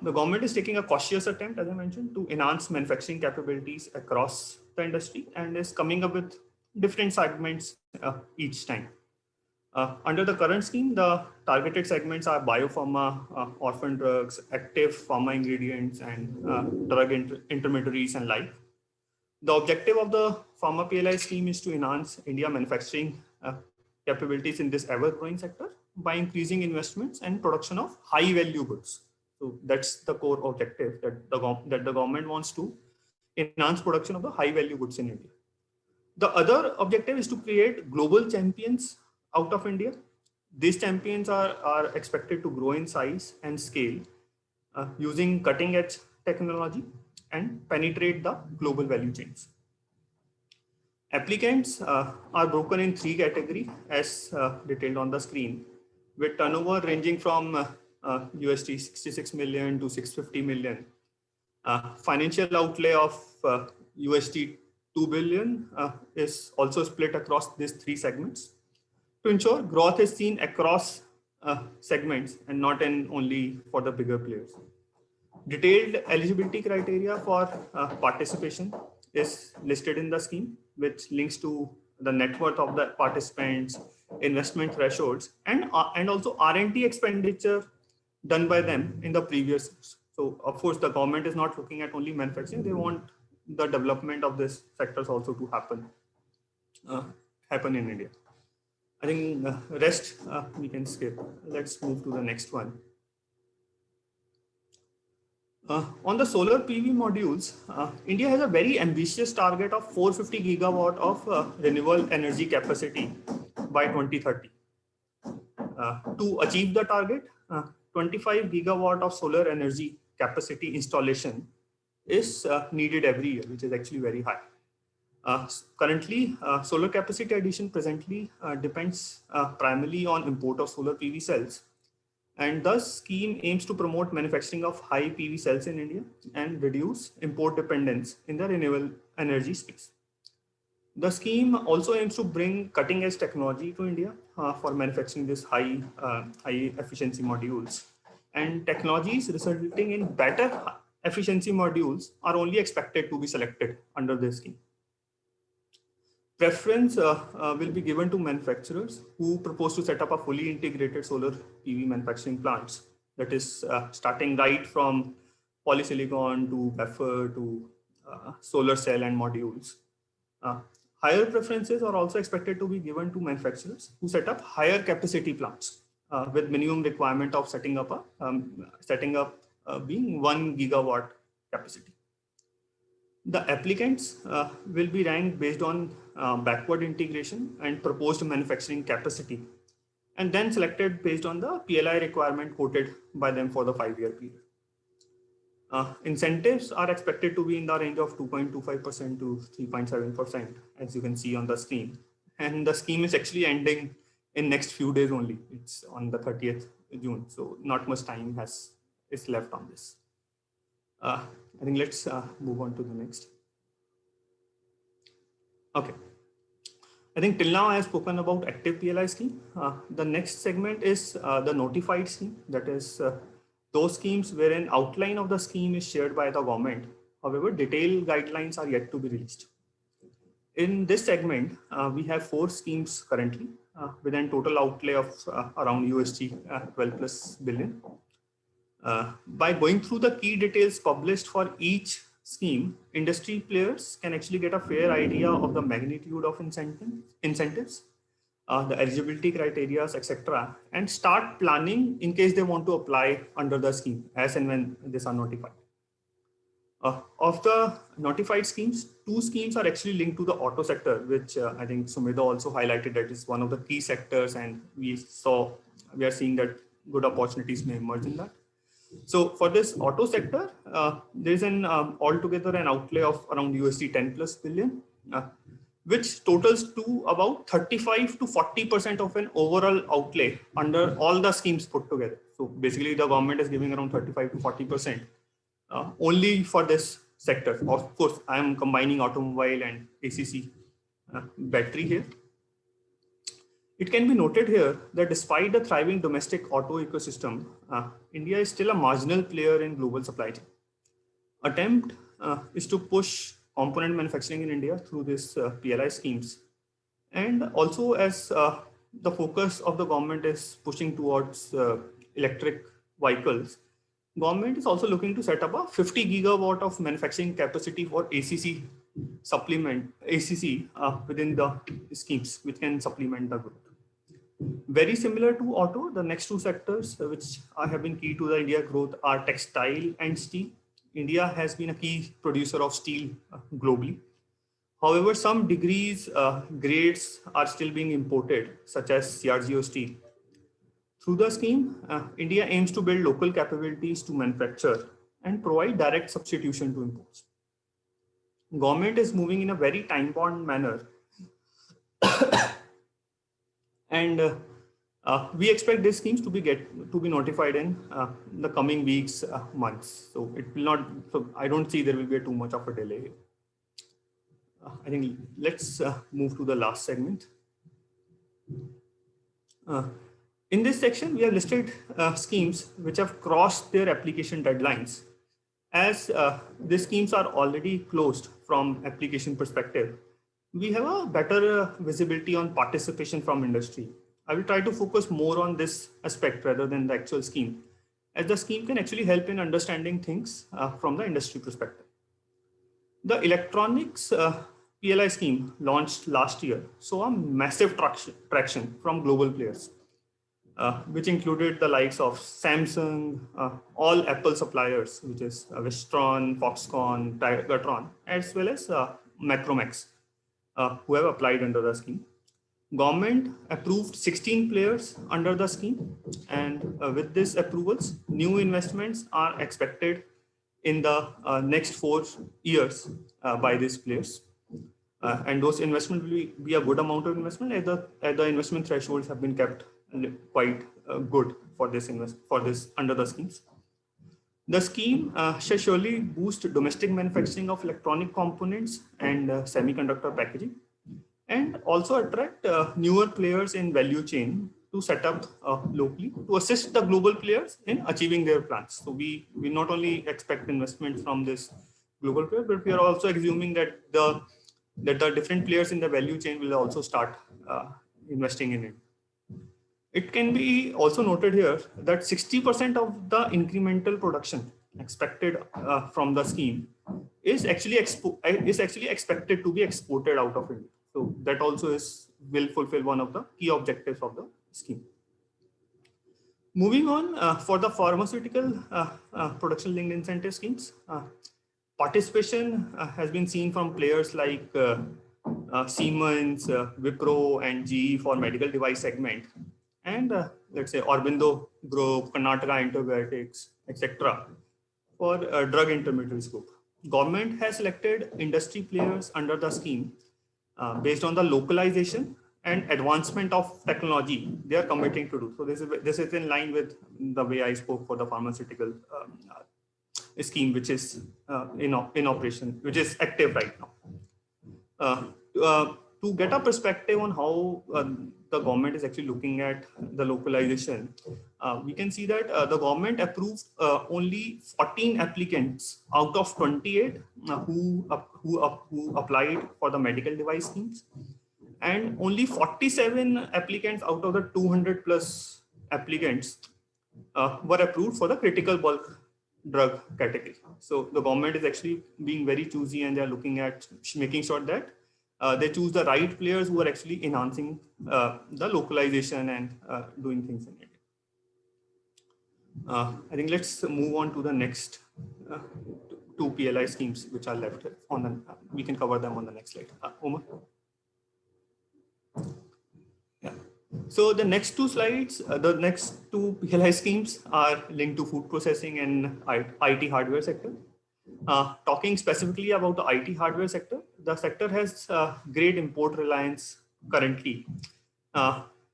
[SPEAKER 4] The government is taking a cautious attempt, as I mentioned, to enhance manufacturing capabilities across the industry and is coming up with different segments each time. Under the current scheme, the targeted segments are biopharma, orphan drugs, active pharma ingredients, and drug intermediaries and like. The objective of the Pharma PLI scheme is to enhance India manufacturing capabilities in this ever-growing sector by increasing investments and production of high-value goods. So that's the core objective that the government wants to enhance production of the high-value goods in India. The other objective is to create global champions out of India. These champions are expected to grow in size and scale using cutting-edge technology and penetrate the global value chains. Applicants are broken in 3 categories as detailed on the screen. with turnover ranging from USD 66 million to 650 million. Financial outlay of USD 2 billion is also split across these three segments to ensure growth is seen across segments and not in only for the bigger players. Detailed eligibility criteria for participation is listed in the scheme, which links to the net worth of the participants, investment thresholds, and also R&D expenditure done by them in the previous years. So, of course, the government is not looking at only manufacturing; they want the development of this sectors also to happen in India. I think rest we can skip. Let's move to the next one. On the solar PV modules, India has a very ambitious target of 450 gigawatt of renewable energy capacity by 2030. To achieve the target, 25 gigawatt of solar energy capacity installation is needed every year, which is actually very high. Currently, solar capacity addition presently depends primarily on import of solar PV cells. And thus, scheme aims to promote manufacturing of high PV cells in India and reduce import dependence in the renewable energy space. The scheme also aims to bring cutting-edge technology to India for manufacturing these high efficiency modules. And technologies resulting in better efficiency modules are only expected to be selected under this scheme. Preference will be given to manufacturers who propose to set up a fully integrated solar PV manufacturing plants. That is starting right from polysilicon to wafer to solar cell and modules. Higher preferences are also expected to be given to manufacturers who set up higher capacity plants with minimum requirement of setting up being 1 gigawatt capacity. The applicants will be ranked based on backward integration and proposed manufacturing capacity, and then selected based on the PLI requirement quoted by them for the 5-year period. Incentives are expected to be in the range of 2.25% to 3.7%, as you can see on the screen. And the scheme is actually ending in next few days only. It's on the 30th June, so not much time is left on this. I think let's move on to the next. Okay. I think till now I have spoken about active PLI scheme. The next segment is the notified scheme. That is those schemes wherein outline of the scheme is shared by the government. However, detailed guidelines are yet to be released. In this segment, we have 4 schemes currently with a total outlay of around USD 12 plus billion. By going through the key details published for each scheme, industry players can actually get a fair idea of the magnitude of incentives, the eligibility criteria, etc., and start planning in case they want to apply under the scheme as and when these are notified. Of the notified schemes, 2 schemes are actually linked to the auto sector, which I think Sumedha also highlighted that is one of the key sectors, and we are seeing that good opportunities may emerge in that. So for this auto sector, there is altogether an outlay of around USD 10 plus billion, which totals to about 35 to 40% of an overall outlay under all the schemes put together. So basically the government is giving around 35 to 40% only for this sector. Of course, I am combining automobile and ACC battery here. It can be noted here that despite the thriving domestic auto ecosystem, India is still a marginal player in global supply chain. Attempt is to push component manufacturing in India through this PLI schemes. And also as the focus of the government is pushing towards electric vehicles, government is also looking to set up a 50 gigawatt of manufacturing capacity for ACC within the schemes, which can supplement the growth. Very similar to auto, the next 2 sectors which have been key to the India growth are textile and steel. India has been a key producer of steel globally. However, some grades are still being imported, such as CRGO steel. Through the scheme, India aims to build local capabilities to manufacture and provide direct substitution to imports. Government is moving in a very time-bound manner and We expect these schemes to be notified in the coming weeks, months. So it will not. So I don't see there will be too much of a delay. I think let's move to the last segment. In this section, we have listed schemes which have crossed their application deadlines. As these schemes are already closed from application perspective, we have a better visibility on participation from industry. I will try to focus more on this aspect rather than the actual scheme, as the scheme can actually help in understanding things from the industry perspective. The electronics PLI scheme launched last year saw a massive traction from global players, which included the likes of Samsung, all Apple suppliers, which is Wistron, Foxconn, Tigertron, as well as Macromax, who have applied under the scheme. Government approved 16 players under the scheme, and with these approvals, new investments are expected in the next 4 years by these players. And those investment will be a good amount of investment, as the investment thresholds have been kept quite good for this under the schemes. The scheme shall surely boost domestic manufacturing of electronic components and semiconductor packaging, and also attract newer players in value chain to set up locally to assist the global players in achieving their plans. So we not only expect investment from this global player, but we are also assuming that the different players in the value chain will also start investing in it. It can be also noted here that 60% of the incremental production expected from the scheme is actually expected to be exported out of India. So that also will fulfill one of the key objectives of the scheme. Moving on, for the pharmaceutical production linked incentive schemes, participation has been seen from players like Siemens, Wipro, and GE for medical device segment, and let's say Aurobindo Group, Karnataka Antibiotics, etc. for drug intermediaries group. Government has selected industry players under the scheme based on the localization and advancement of technology they are committing to do. So this is in line with the way I spoke for the pharmaceutical scheme, which is in operation, which is active right now. To get a perspective on how the government is actually looking at the localization, we can see that the government approved only 14 applicants out of 28 who applied for the medical device schemes, and only 47 applicants out of the 200 plus applicants were approved for the critical bulk drug category. So the government is actually being very choosy, and they are looking at making sure that they choose the right players who are actually enhancing the localization and doing things in it. I think let's move on to the next two PLI schemes which are left on the. We can cover them on the next slide. Omar. Yeah. So the next two slides, the next two PLI schemes are linked to food processing and IT hardware sector. Talking specifically about the IT hardware sector, the sector has great import reliance currently.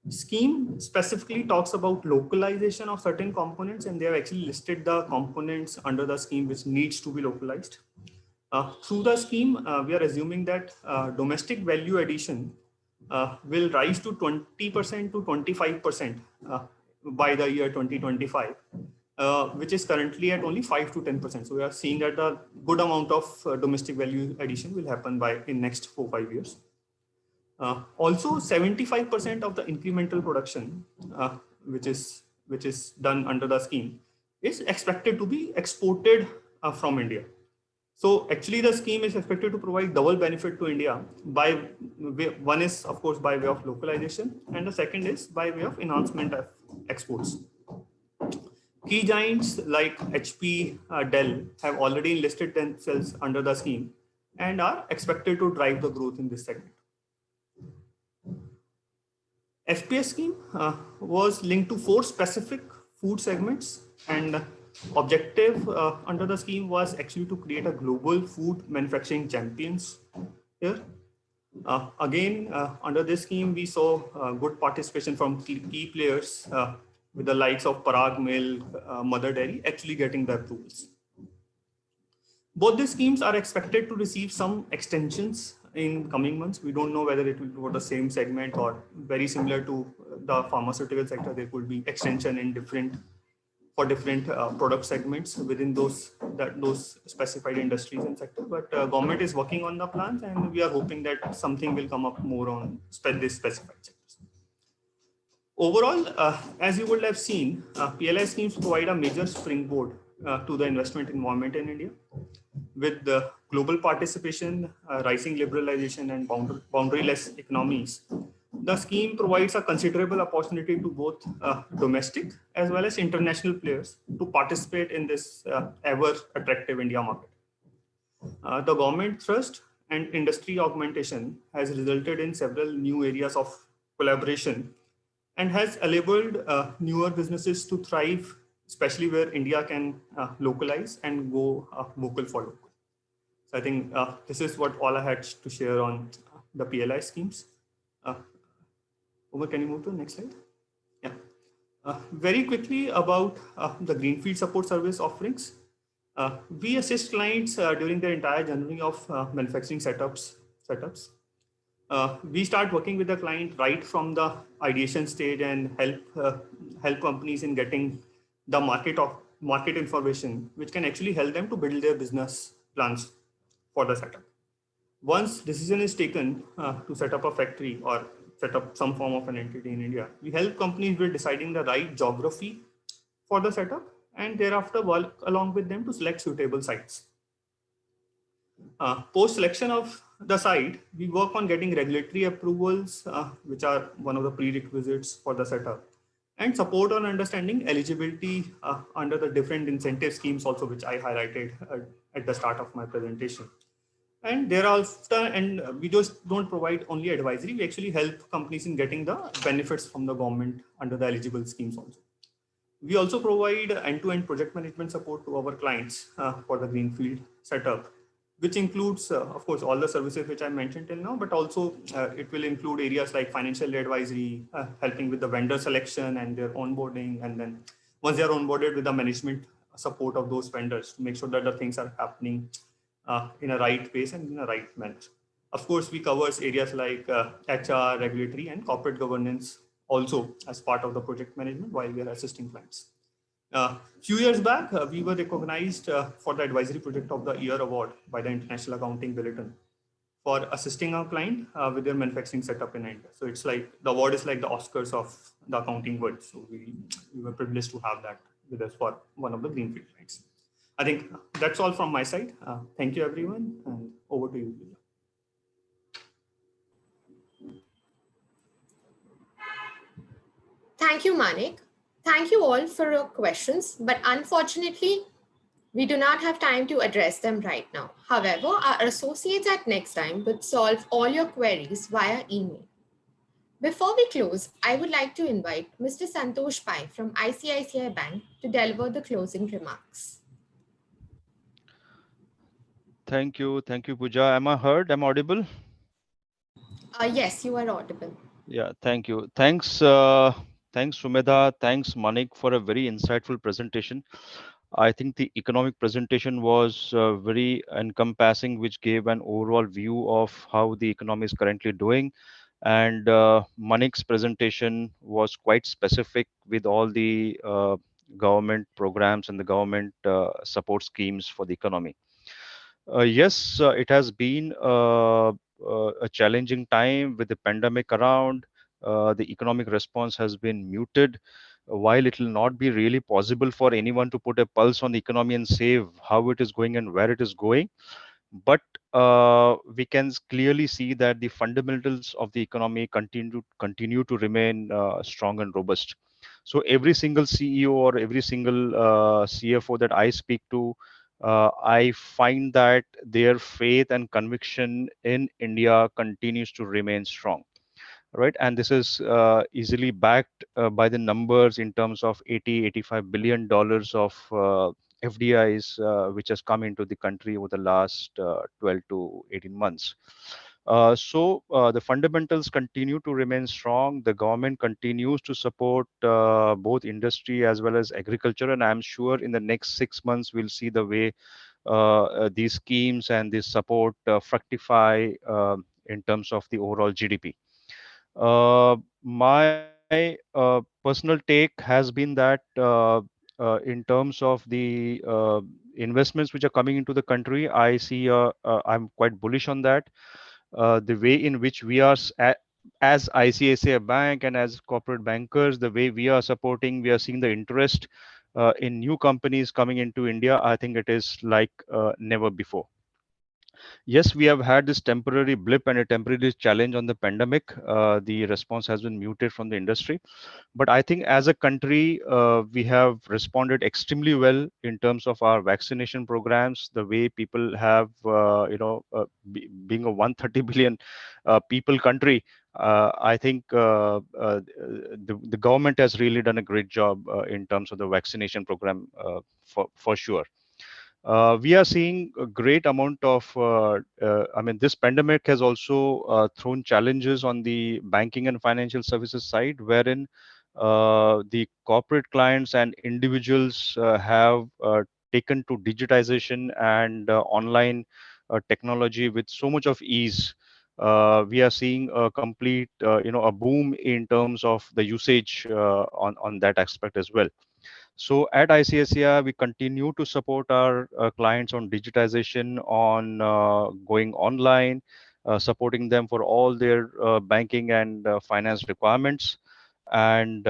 [SPEAKER 4] Scheme specifically talks about localization of certain components, and they have actually listed the components under the scheme which needs to be localized. Through the scheme, we are assuming that domestic value addition will rise to 20% to 25% by the year 2025. Which is currently at only 5 to 10%. So we are seeing that a good amount of domestic value addition will happen in next 4-5 years. Also, 75% of the incremental production, which is done under the scheme, is expected to be exported from India. So actually, the scheme is expected to provide double benefit to India one is of course by way of localization, and the second is by way of enhancement of exports. Key giants like HP, Dell have already enlisted themselves under the scheme and are expected to drive the growth in this segment. FPS scheme was linked to 4 specific food segments, and objective under the scheme was actually to create a global food manufacturing champions here. Again, under this scheme, we saw good participation from key players with the likes of Parag Milk, Mother Dairy actually getting the approvals. Both these schemes are expected to receive some extensions in coming months. We don't know whether it will be for the same segment or very similar to the pharmaceutical sector. There could be extension in different product segments within those specified industries and sectors. But government is working on the plans, and we are hoping that something will come up more on this specified sectors. Overall, as you would have seen, PLI schemes provide a major springboard to the investment environment in India. With the global participation, rising liberalization, and boundaryless economies, the scheme provides a considerable opportunity to both domestic as well as international players to participate in this ever attractive India market. The government thrust and industry augmentation has resulted in several new areas of collaboration and has enabled newer businesses to thrive, especially where India can localize and go vocal for local. So I think this is what all I had to share on the PLI schemes. Umar, can you move to the next slide? Yeah. Very quickly about the Greenfield Support Service offerings. We assist clients during the entire journey of manufacturing setups. We start working with the client right from the ideation stage and help companies in getting the market information, which can actually help them to build their business plans for the setup. Once decision is taken to set up a factory or set up some form of an entity in India, we help companies with deciding the right geography for the setup and thereafter work along with them to select suitable sites. Post selection of the site, we work on getting regulatory approvals, which are one of the prerequisites for the setup, and support on understanding eligibility under the different incentive schemes also, which I highlighted at the start of my presentation. And thereafter, and we just don't provide only advisory, we actually help companies in getting the benefits from the government under the eligible schemes also. We also provide end-to-end project management support to our clients for the Greenfield setup, which includes, of course, all the services which I mentioned till now, but also it will include areas like financial advisory, helping with the vendor selection and their onboarding. And then once they are onboarded, with the management support of those vendors to make sure that the things are happening in a right pace and in a right manner. Of course, we cover areas like HR, regulatory, and corporate governance also as part of the project management while we are assisting clients. Few years back, we were recognized for the Advisory Project of the Year award by the International Accounting Bulletin for assisting our client with their manufacturing setup in India. So it's like the award is like the Oscars of the accounting world. So we were privileged to have that with us for one of the Greenfield clients. I think that's all from my side. Thank you, everyone, and over to you, Lila.
[SPEAKER 1] Thank you, Manik. Thank you all for your questions, but unfortunately, we do not have time to address them right now. However, our associates at Nextime would solve all your queries via email. Before we close, I would like to invite Mr. Santosh Pai from ICICI Bank to deliver the closing remarks.
[SPEAKER 5] Thank you, Pooja. Am I heard? Am I audible?
[SPEAKER 1] Yes, you are audible.
[SPEAKER 5] Yeah, thank you. Thanks, Sumedha. Thanks, Manik, for a very insightful presentation. I think the economic presentation was very encompassing, which gave an overall view of how the economy is currently doing. And Manik's presentation was quite specific with all the government programs and the government support schemes for the economy. Yes, it has been a challenging time with the pandemic around. The economic response has been muted. While it will not be really possible for anyone to put a pulse on the economy and say how it is going and where it is going, but we can clearly see that the fundamentals of the economy continue to remain strong and robust. So every single CEO or every single CFO that I speak to, I find that their faith and conviction in India continues to remain strong, right? And this is easily backed by the numbers in terms of 85 billion dollars of FDIs which has come into the country over the last 12 to 18 months. So the fundamentals continue to remain strong. The government continues to support both industry as well as agriculture, and I'm sure in the next 6 months we'll see the way these schemes and this support fructify in terms of the overall GDP. My personal take has been that in terms of the investments which are coming into the country, I'm quite bullish on that. The way in which we are as ICICI Bank and as corporate bankers, the way we are supporting, we are seeing the interest in new companies coming into India. I think it is like never before. Yes, we have had this temporary blip and a temporary challenge on the pandemic. The response has been muted from the industry, but I think as a country, we have responded extremely well in terms of our vaccination programs. The way people have, being a 130 billion people country, I think the government has really done a great job in terms of the vaccination program for sure. We are seeing a great amount of, I mean, this pandemic has also thrown challenges on the banking and financial services side, wherein the corporate clients and individuals have taken to digitization and online technology with so much of ease. We are seeing a complete, a boom in terms of the usage on that aspect as well. So at ICICI, we continue to support our clients on digitization, on going online, supporting them for all their banking and finance requirements, and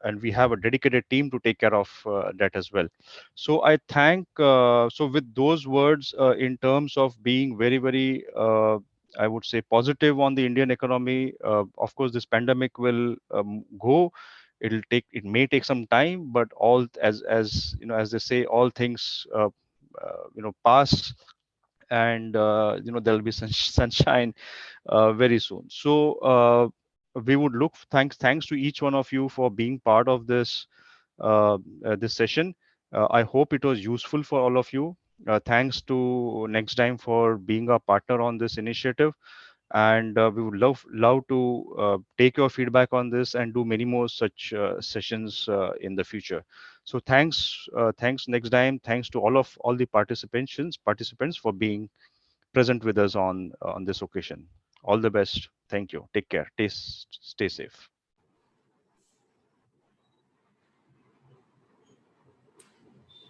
[SPEAKER 5] and we have a dedicated team to take care of that as well. So I thank. So with those words, in terms of being very, very, I would say positive on the Indian economy. Of course, this pandemic will go. It may take some time, but all as you know, as they say, all things pass, and there'll be sunshine very soon. So we would look thanks to each one of you for being part of this session. I hope it was useful for all of you. Thanks to Next Time for being a partner on this initiative, and we would love to take your feedback on this and do many more such sessions in the future. So thanks Next Time. Thanks to all the participants for being present with us on this occasion. All the best. Thank you. Take care. Stay safe.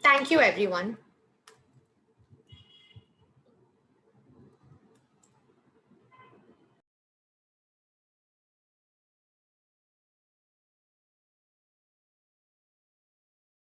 [SPEAKER 1] Thank you, everyone.